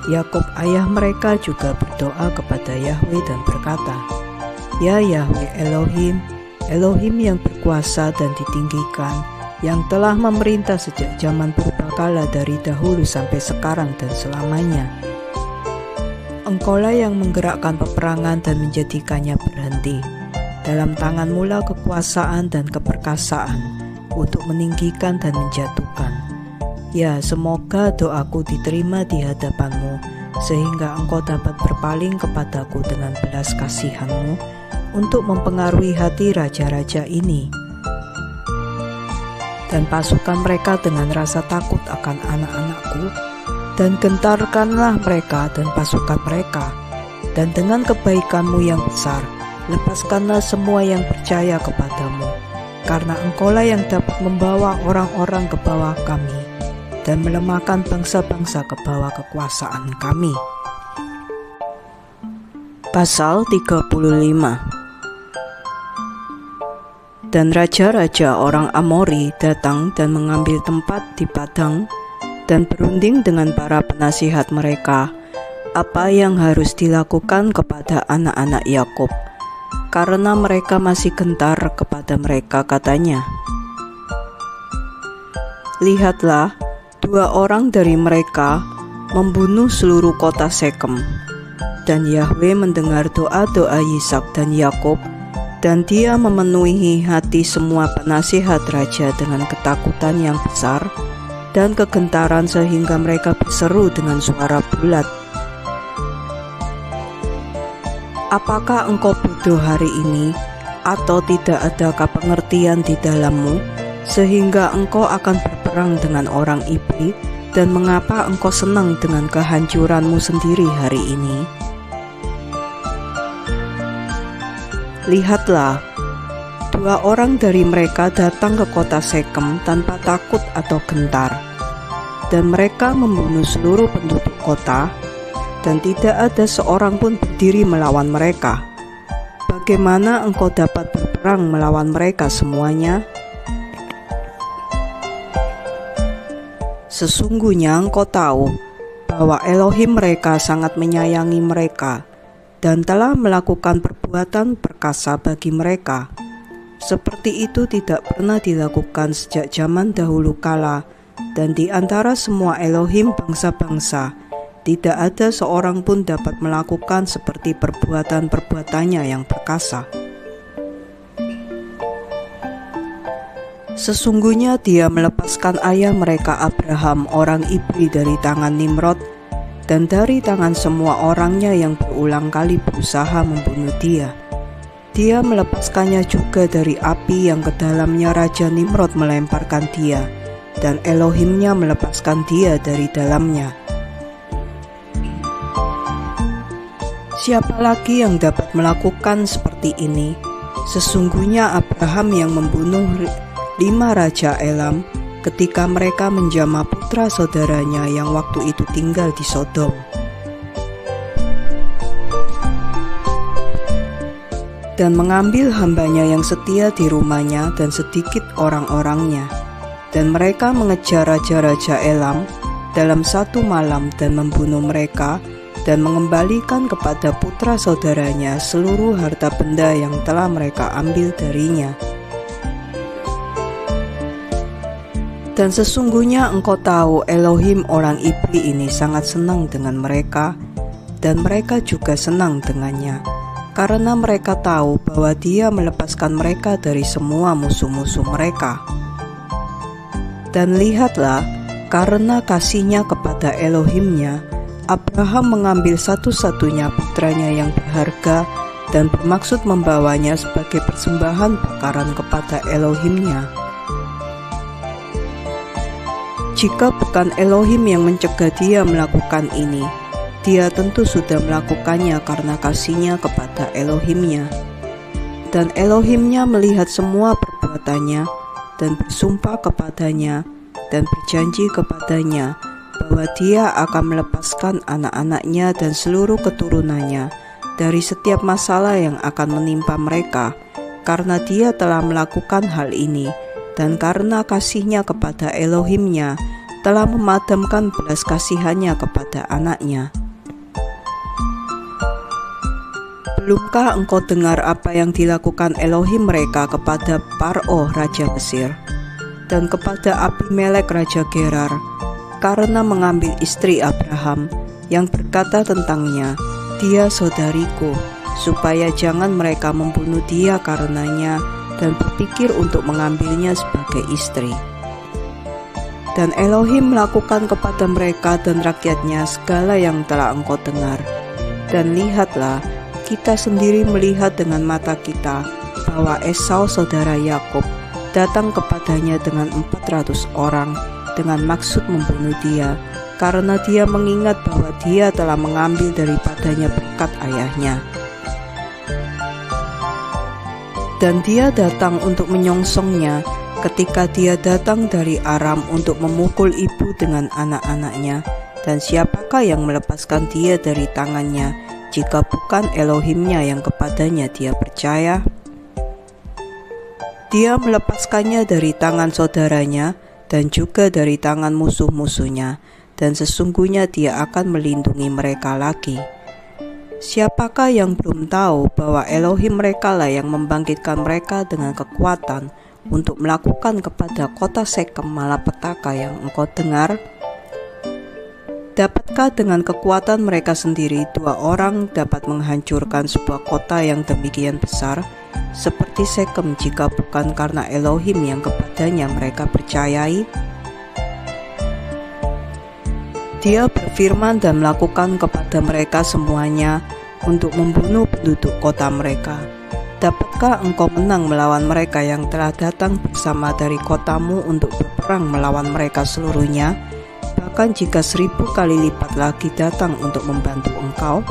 Yakub ayah mereka juga berdoa kepada Yahweh dan berkata, "Ya Yahweh Elohim, Elohim yang berkuasa dan ditinggikan, yang telah memerintah sejak zaman purbakala dari dahulu sampai sekarang dan selamanya. Engkaulah yang menggerakkan peperangan dan menjadikannya berhenti. Dalam tanganmu lah kekuasaan dan keperkasaan untuk meninggikan dan menjatuhkan. Ya, semoga doaku diterima di hadapanmu, sehingga engkau dapat berpaling kepadaku dengan belas kasihanmu untuk mempengaruhi hati raja-raja ini." Dan pasukan mereka dengan rasa takut akan anak-anakku, dan gentarkanlah mereka dan pasukan mereka, dan dengan kebaikanmu yang besar, lepaskanlah semua yang percaya kepadamu, karena engkaulah yang dapat membawa orang-orang ke bawah kami, dan melemahkan bangsa-bangsa ke bawah kekuasaan kami. Pasal 35. Dan raja-raja orang Amori datang dan mengambil tempat di padang, dan berunding dengan para penasihat mereka apa yang harus dilakukan kepada anak-anak Yakub, karena mereka masih gentar kepada mereka. Katanya, "Lihatlah, 2 orang dari mereka membunuh seluruh kota Sekem." Dan Yahweh mendengar doa-doa Yisak dan Yakub, dan dia memenuhi hati semua penasihat raja dengan ketakutan yang besar dan kegentaran, sehingga mereka berseru dengan suara bulat, "Apakah engkau bodoh hari ini, atau tidak adakah pengertian di dalammu, sehingga engkau akan berperang dengan orang Ibri, dan mengapa engkau senang dengan kehancuranmu sendiri hari ini? Lihatlah, 2 orang dari mereka datang ke kota Sekem tanpa takut atau gentar, dan mereka membunuh seluruh penduduk kota, dan tidak ada seorang pun berdiri melawan mereka. Bagaimana engkau dapat berperang melawan mereka semuanya? Sesungguhnya engkau tahu bahwa Elohim mereka sangat menyayangi mereka, dan telah melakukan perbuatan perkasa bagi mereka. Seperti itu tidak pernah dilakukan sejak zaman dahulu kala, dan di antara semua Elohim bangsa-bangsa, tidak ada seorang pun dapat melakukan seperti perbuatan-perbuatannya yang perkasa. Sesungguhnya dia melepaskan ayah mereka Abraham orang Ibri dari tangan Nimrod, dan dari tangan semua orangnya yang berulang kali berusaha membunuh dia. Dia melepaskannya juga dari api yang ke dalamnya Raja Nimrod melemparkan dia, dan Elohimnya melepaskan dia dari dalamnya. Siapa lagi yang dapat melakukan seperti ini? Sesungguhnya Abraham yang membunuh 5 raja Elam ketika mereka menjamah putra saudaranya yang waktu itu tinggal di Sodom. Dan mengambil hambanya yang setia di rumahnya dan sedikit orang-orangnya. Dan mereka mengejar raja-raja Elam dalam 1 malam dan membunuh mereka, dan mengembalikan kepada putra saudaranya seluruh harta benda yang telah mereka ambil darinya. Dan sesungguhnya engkau tahu Elohim orang Ibri ini sangat senang dengan mereka, dan mereka juga senang dengannya, karena mereka tahu bahwa Dia melepaskan mereka dari semua musuh-musuh mereka. Dan lihatlah, karena kasihnya kepada Elohimnya, Abraham mengambil satu-satunya putranya yang berharga dan bermaksud membawanya sebagai persembahan bakaran kepada Elohimnya. Jika bukan Elohim yang mencegah dia melakukan ini, dia tentu sudah melakukannya karena kasihnya kepada Elohimnya. Dan Elohimnya melihat semua perbuatannya dan bersumpah kepadanya dan berjanji kepadanya bahwa Dia akan melepaskan anak-anaknya dan seluruh keturunannya dari setiap masalah yang akan menimpa mereka, karena Dia telah melakukan hal ini, dan karena kasihnya kepada Elohimnya telah memadamkan belas kasihannya kepada anaknya. Belumkah engkau dengar apa yang dilakukan Elohim mereka kepada Paro Raja Mesir dan kepada Abimelek Raja Gerar, karena mengambil istri Abraham, yang berkata tentangnya, "Dia saudariku," supaya jangan mereka membunuh dia karenanya dan berpikir untuk mengambilnya sebagai istri. Dan Elohim melakukan kepada mereka dan rakyatnya segala yang telah engkau dengar. Dan lihatlah, kita sendiri melihat dengan mata kita bahwa Esau saudara Yakub datang kepadanya dengan 400 orang dengan maksud membunuh dia, karena dia mengingat bahwa dia telah mengambil daripadanya berkat ayahnya. Dan dia datang untuk menyongsongnya ketika dia datang dari Aram untuk memukul ibu dengan anak-anaknya. Dan siapakah yang melepaskan dia dari tangannya, jika bukan Elohimnya yang kepadanya dia percaya? Dia melepaskannya dari tangan saudaranya dan juga dari tangan musuh-musuhnya, dan sesungguhnya dia akan melindungi mereka lagi. Siapakah yang belum tahu bahwa Elohim mereka lah yang membangkitkan mereka dengan kekuatan untuk melakukan kepada kota Sekem malapetaka yang engkau dengar? Dapatkah dengan kekuatan mereka sendiri dua orang dapat menghancurkan sebuah kota yang demikian besar seperti Sekem, jika bukan karena Elohim yang kepadanya mereka percayai? Dia berfirman dan melakukan kepada mereka semuanya untuk membunuh penduduk kota mereka. Dapatkah engkau menang melawan mereka yang telah datang bersama dari kotamu untuk berperang melawan mereka seluruhnya, bahkan jika 1000 kali lipat lagi datang untuk membantu engkau?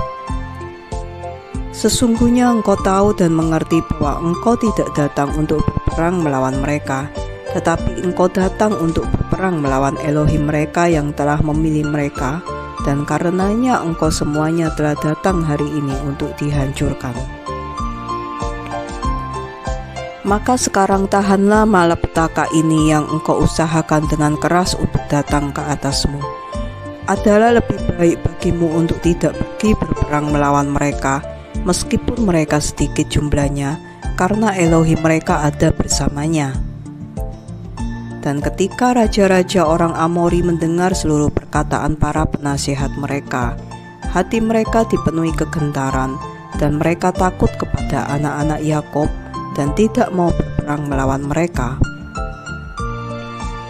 Sesungguhnya engkau tahu dan mengerti bahwa engkau tidak datang untuk berperang melawan mereka, tetapi engkau datang untuk berperang melawan Elohim mereka yang telah memilih mereka, dan karenanya engkau semuanya telah datang hari ini untuk dihancurkan. Maka sekarang tahanlah malapetaka ini yang engkau usahakan dengan keras untuk datang ke atasmu. Adalah lebih baik bagimu untuk tidak pergi berperang melawan mereka, meskipun mereka sedikit jumlahnya, karena Elohim mereka ada bersamanya. Dan ketika raja-raja orang Amori mendengar seluruh perkataan para penasihat mereka, hati mereka dipenuhi kegentaran, dan mereka takut kepada anak-anak Yakub dan tidak mau berperang melawan mereka.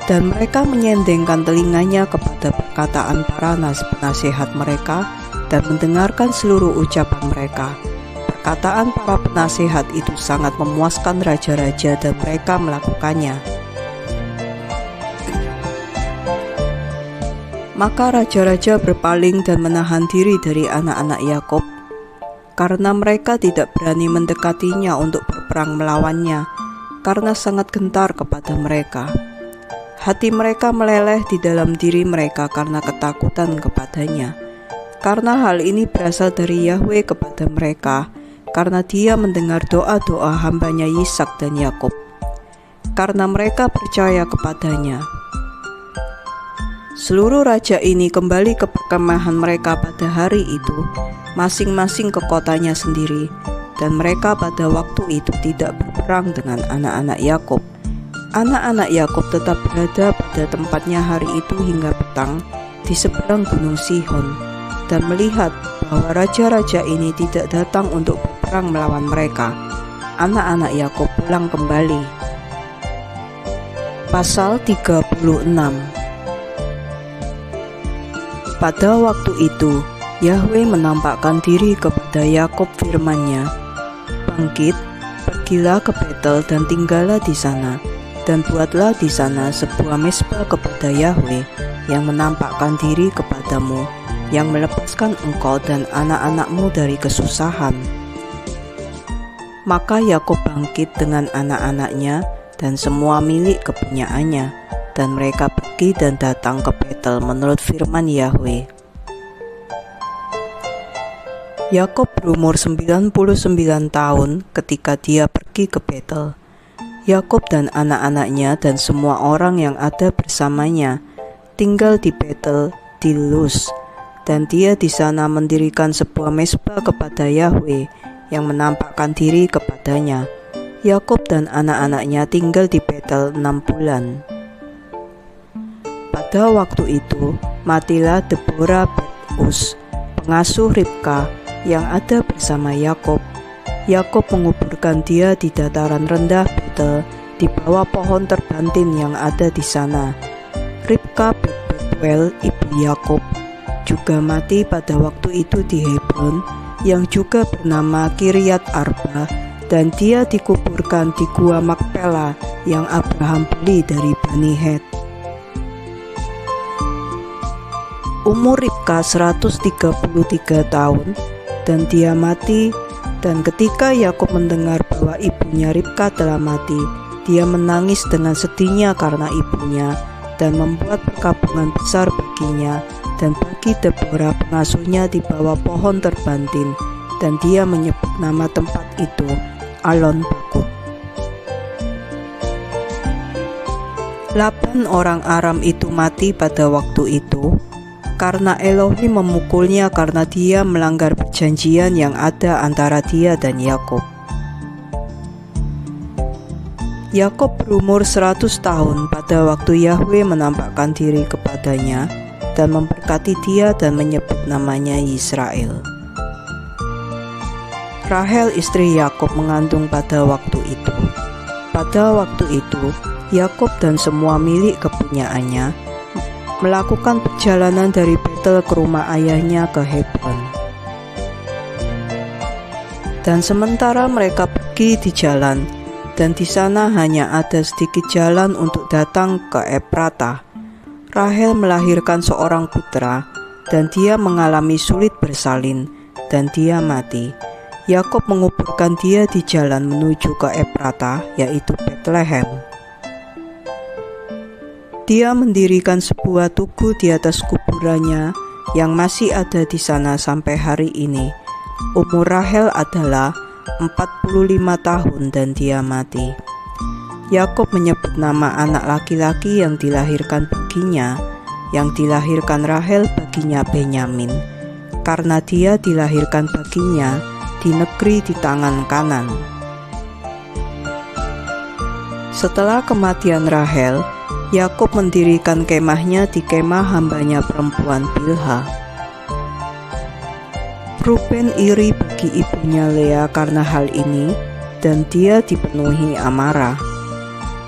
Dan mereka menyendengkan telinganya kepada perkataan para penasihat mereka dan mendengarkan seluruh ucapan mereka. Perkataan para penasihat itu sangat memuaskan raja-raja dan mereka melakukannya. Maka raja-raja berpaling dan menahan diri dari anak-anak Yakub, karena mereka tidak berani mendekatinya untuk berperang melawannya, karena sangat gentar kepada mereka. Hati mereka meleleh di dalam diri mereka karena ketakutan kepadanya. Karena hal ini berasal dari Yahweh kepada mereka, karena Dia mendengar doa-doa hambanya Yisak dan Yakub, karena mereka percaya kepadanya. Seluruh raja ini kembali ke perkemahan mereka pada hari itu, masing-masing ke kotanya sendiri, dan mereka pada waktu itu tidak berperang dengan anak-anak Yakub. Anak-anak Yakub tetap berada pada tempatnya hari itu hingga petang di seberang gunung Sihon, dan melihat bahwa raja-raja ini tidak datang untuk berperang melawan mereka. Anak-anak Yakub pulang kembali. Pasal 36. Pada waktu itu, Yahweh menampakkan diri kepada Yakub firman-Nya, "Bangkit, pergilah ke Betel dan tinggallah di sana, dan buatlah di sana sebuah mezbah kepada Yahweh yang menampakkan diri kepadamu, yang melepaskan engkau dan anak-anakmu dari kesusahan." Maka Yakub bangkit dengan anak-anaknya dan semua milik kepunyaannya, dan mereka pergi dan datang ke Betel menurut firman Yahweh. Yakub berumur 99 tahun ketika dia pergi ke Betel. Yakub dan anak-anaknya dan semua orang yang ada bersamanya tinggal di Betel di Luz, dan dia di sana mendirikan sebuah mezbah kepada Yahweh yang menampakkan diri kepadanya. Yakub dan anak-anaknya tinggal di Betel 6 bulan. Pada waktu itu matilah Deborah Bet-us, pengasuh Ribka, yang ada bersama Yakub. Yakub menguburkan dia di dataran rendah Betel di bawah pohon terbantin yang ada di sana. Ribka Bet-betuel, ibu Yakub, juga mati pada waktu itu di Hebron, yang juga bernama Kiryat Arba, dan dia dikuburkan di gua Makpela yang Abraham beli dari Bani Het. Umur Ribka 133 tahun, dan dia mati. Dan ketika Yakub mendengar bahwa ibunya Ribka telah mati, dia menangis dengan sedihnya karena ibunya, dan membuat perkampungan besar baginya dan bagi Deborah pengasuhnya di bawah pohon terbantin, dan dia menyebut nama tempat itu Alon Bakut. 8 orang Aram itu mati pada waktu itu, karena Elohim memukulnya karena dia melanggar perjanjian yang ada antara dia dan Yakub. Yakub berumur 100 tahun pada waktu Yahweh menampakkan diri kepadanya dan memberkati dia dan menyebut namanya Yisrael. Rahel istri Yakub mengandung pada waktu itu. Pada waktu itu, Yakub dan semua milik kepunyaannya melakukan perjalanan dari Betel ke rumah ayahnya ke Hebron. Dan sementara mereka pergi di jalan, dan di sana hanya ada sedikit jalan untuk datang ke Efratah, Rahel melahirkan seorang putra, dan dia mengalami sulit bersalin, dan dia mati. Yakub menguburkan dia di jalan menuju ke Efratah, yaitu Betlehem. Dia mendirikan sebuah tugu di atas kuburannya yang masih ada di sana sampai hari ini. Umur Rahel adalah 45 tahun dan dia mati. Yakub menyebut nama anak laki-laki yang dilahirkan baginya, yang dilahirkan Rahel baginya Benyamin, karena dia dilahirkan baginya di negeri di tangan kanan. Setelah kematian Rahel, Yakub mendirikan kemahnya di kemah hambanya perempuan Bilha. Ruben iri bagi ibunya Lea karena hal ini, dan dia dipenuhi amarah.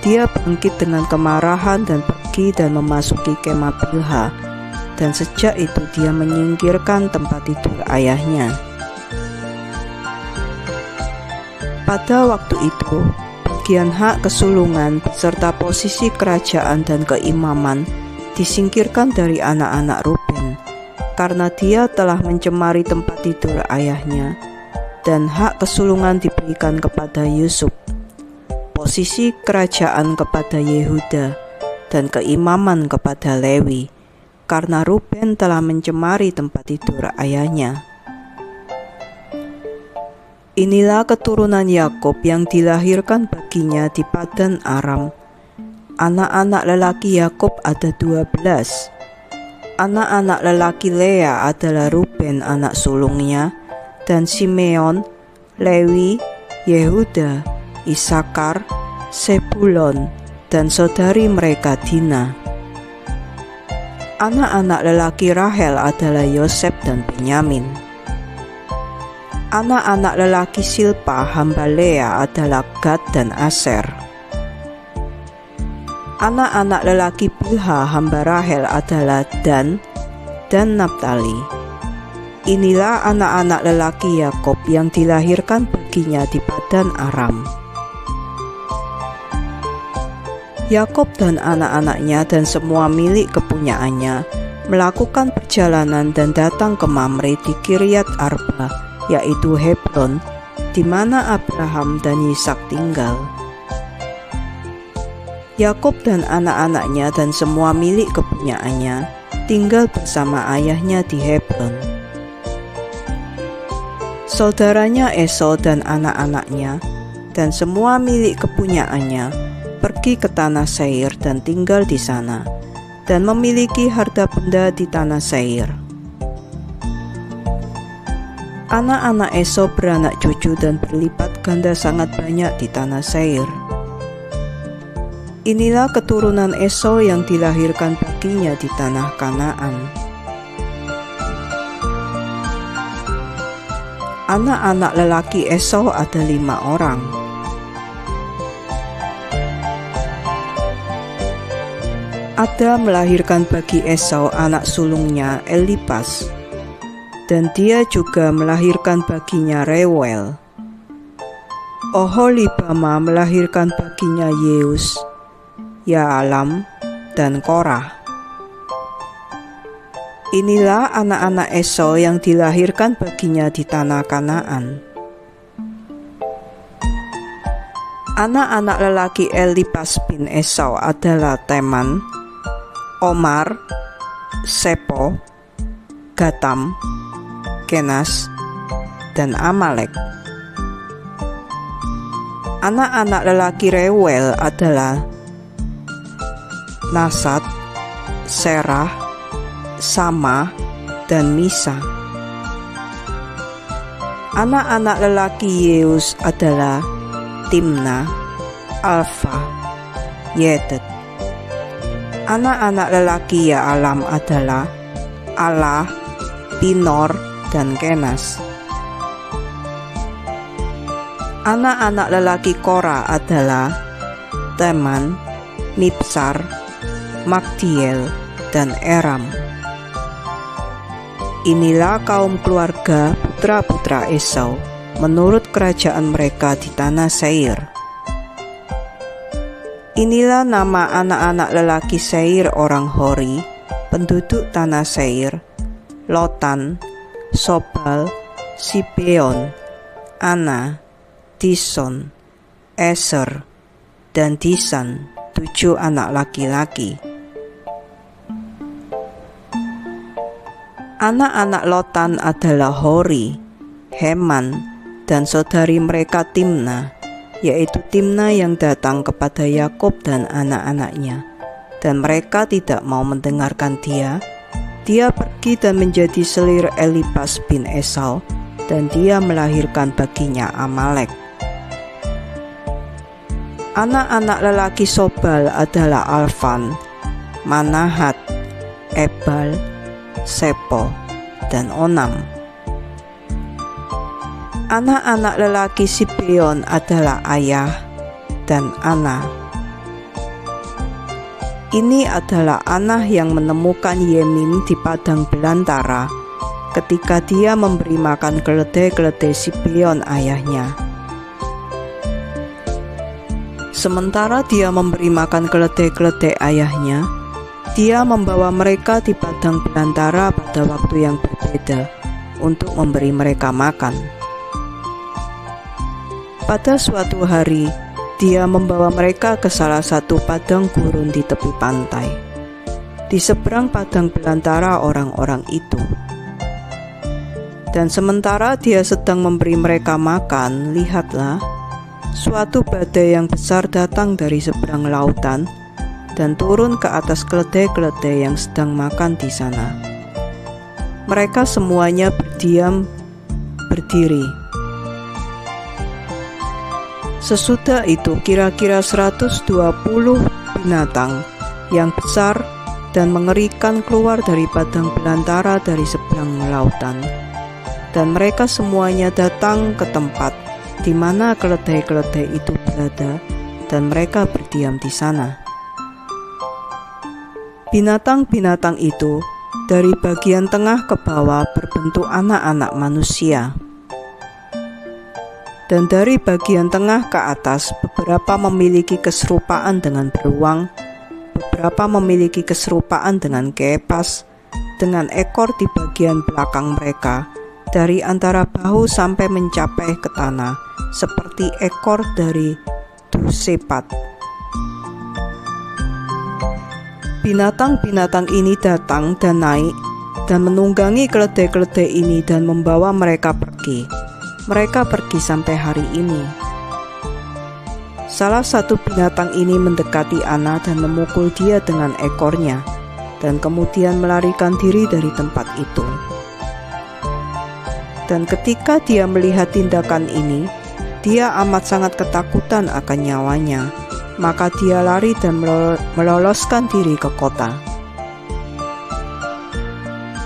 Dia bangkit dengan kemarahan dan pergi dan memasuki kemah Bilha, dan sejak itu dia menyingkirkan tempat tidur ayahnya. Pada waktu itu, bagian hak kesulungan beserta posisi kerajaan dan keimaman disingkirkan dari anak-anak Ruben, karena dia telah mencemari tempat tidur ayahnya, dan hak kesulungan diberikan kepada Yusuf, posisi kerajaan kepada Yehuda, dan keimaman kepada Lewi, karena Ruben telah mencemari tempat tidur ayahnya. Inilah keturunan Yakub yang dilahirkan baginya di Padan Aram. Anak-anak lelaki Yakub ada 12. Anak-anak lelaki Lea adalah Ruben anak sulungnya, dan Simeon, Lewi, Yehuda, Isakar, Sebulon, dan saudari mereka Dina. Anak-anak lelaki Rahel adalah Yosef dan Benyamin. Anak-anak lelaki Silpa hamba Lea adalah Gad dan Aser. Anak-anak lelaki Bilha hamba Rahel adalah Dan dan Naphtali. Inilah anak-anak lelaki Yakob yang dilahirkan baginya di Padan Aram. Yakob dan anak-anaknya dan semua milik kepunyaannya melakukan perjalanan dan datang ke Mamre di Kiryat Arba, yaitu Hebron, di mana Abraham dan Ishak tinggal. Yakob dan anak-anaknya dan semua milik kepunyaannya tinggal bersama ayahnya di Hebron. Saudaranya Esau dan anak-anaknya dan semua milik kepunyaannya pergi ke tanah Seir dan tinggal di sana, dan memiliki harta benda di tanah Seir. Anak-anak Esau beranak cucu dan berlipat ganda sangat banyak di tanah Seir. Inilah keturunan Esau yang dilahirkan baginya di tanah Kanaan. Anak-anak lelaki Esau ada 5 orang. Ada melahirkan bagi Esau anak sulungnya Elipas, dan dia juga melahirkan baginya Reuel. Oholibama melahirkan baginya Yeus, Yaalam, dan Korah. Inilah anak-anak Esau yang dilahirkan baginya di tanah Kanaan. Anak-anak lelaki Elipas bin Esau adalah Teman, Omar, Sepo, Gatam, Kenas, dan Amalek. Anak-anak lelaki Reuel adalah Nasat, Serah, Sama, dan Misa. Anak-anak lelaki Yeus adalah Timna, Alfa, Yetet. Anak-anak lelaki Yaalam adalah Allah, Pinor, dan Kenas. Anak-anak lelaki Korah adalah Teman, Mibsar, Magdiel, dan Eram. Inilah kaum keluarga putra-putra Esau menurut kerajaan mereka di tanah Seir. Inilah nama anak-anak lelaki Seir orang Hori, penduduk tanah Seir: Lotan, Sobal, Sibeon, Ana, Dison, Eser, dan Disan, 7 anak laki-laki. Anak-anak Lotan adalah Hori, Heman, dan saudari mereka Timna, yaitu Timna yang datang kepada Yakob dan anak-anaknya, dan mereka tidak mau mendengarkan dia. Dia pergi dan menjadi selir Elipas bin Esau, dan dia melahirkan baginya Amalek. Anak-anak lelaki Sobal adalah Alvan, Manahat, Ebal, Sepo, dan Onam. Anak-anak lelaki Sibeon adalah Ayah dan Ana. Ini adalah Ana yang menemukan Yemin di padang belantara ketika dia memberi makan keledai-keledai Sibeon ayahnya. Sementara dia memberi makan keledai-keledai ayahnya, dia membawa mereka di padang belantara pada waktu yang berbeda untuk memberi mereka makan. Pada suatu hari, dia membawa mereka ke salah satu padang gurun di tepi pantai. Di seberang padang belantara orang-orang itu. Dan sementara dia sedang memberi mereka makan, lihatlah, suatu badai yang besar datang dari seberang lautan dan turun ke atas keledai-keledai yang sedang makan di sana. Mereka semuanya berdiri. Sesudah itu kira-kira 120 binatang yang besar dan mengerikan keluar dari padang belantara dari seberang lautan. Dan mereka semuanya datang ke tempat di mana keledai-keledai itu berada, dan mereka berdiam di sana. Binatang-binatang itu dari bagian tengah ke bawah berbentuk anak-anak manusia. Dan dari bagian tengah ke atas, beberapa memiliki keserupaan dengan beruang, beberapa memiliki keserupaan dengan keepas, dengan ekor di bagian belakang mereka, dari antara bahu sampai mencapai ke tanah, seperti ekor dari dusepat. Binatang-binatang ini datang dan naik, dan menunggangi keledai-keledai ini dan membawa mereka pergi. Mereka pergi sampai hari ini. Salah satu binatang ini mendekati Ana dan memukul dia dengan ekornya, dan kemudian melarikan diri dari tempat itu. Dan ketika dia melihat tindakan ini, dia amat sangat ketakutan akan nyawanya. Maka dia lari dan meloloskan diri ke kota.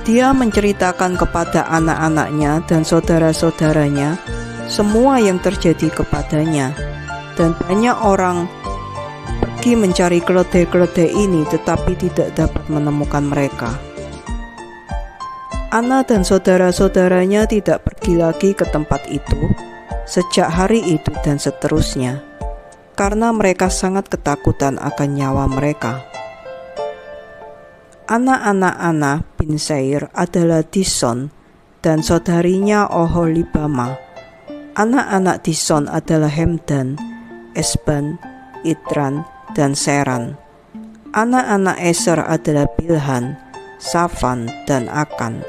Dia menceritakan kepada anak-anaknya dan saudara-saudaranya semua yang terjadi kepadanya, dan banyak orang pergi mencari keledai-keledai ini tetapi tidak dapat menemukan mereka. Ana dan saudara-saudaranya tidak pergi lagi ke tempat itu sejak hari itu dan seterusnya, karena mereka sangat ketakutan akan nyawa mereka. Anak-anak Ana bin Seir adalah Dison dan saudarinya Oholibama. Anak-anak Dison adalah Hemdan, Esban, Itran, dan Seran. Anak-anak Eser adalah Bilhan, Safan, dan Akan.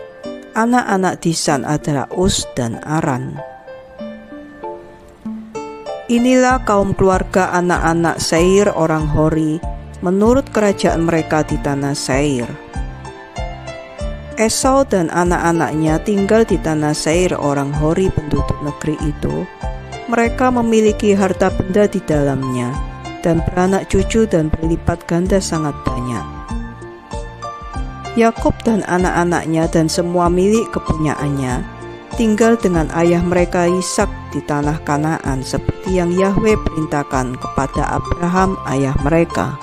Anak-anak Disan adalah Us dan Aran. Inilah kaum keluarga anak-anak Seir orang Hori menurut kerajaan mereka di tanah Seir. Esau dan anak-anaknya tinggal di tanah Seir orang Hori penduduk negeri itu. Mereka memiliki harta benda di dalamnya dan beranak cucu dan berlipat ganda sangat banyak. Yakub dan anak-anaknya dan semua milik kepunyaannya tinggal dengan ayah mereka Ishak di tanah Kanaan seperti yang Yahwe perintahkan kepada Abraham ayah mereka.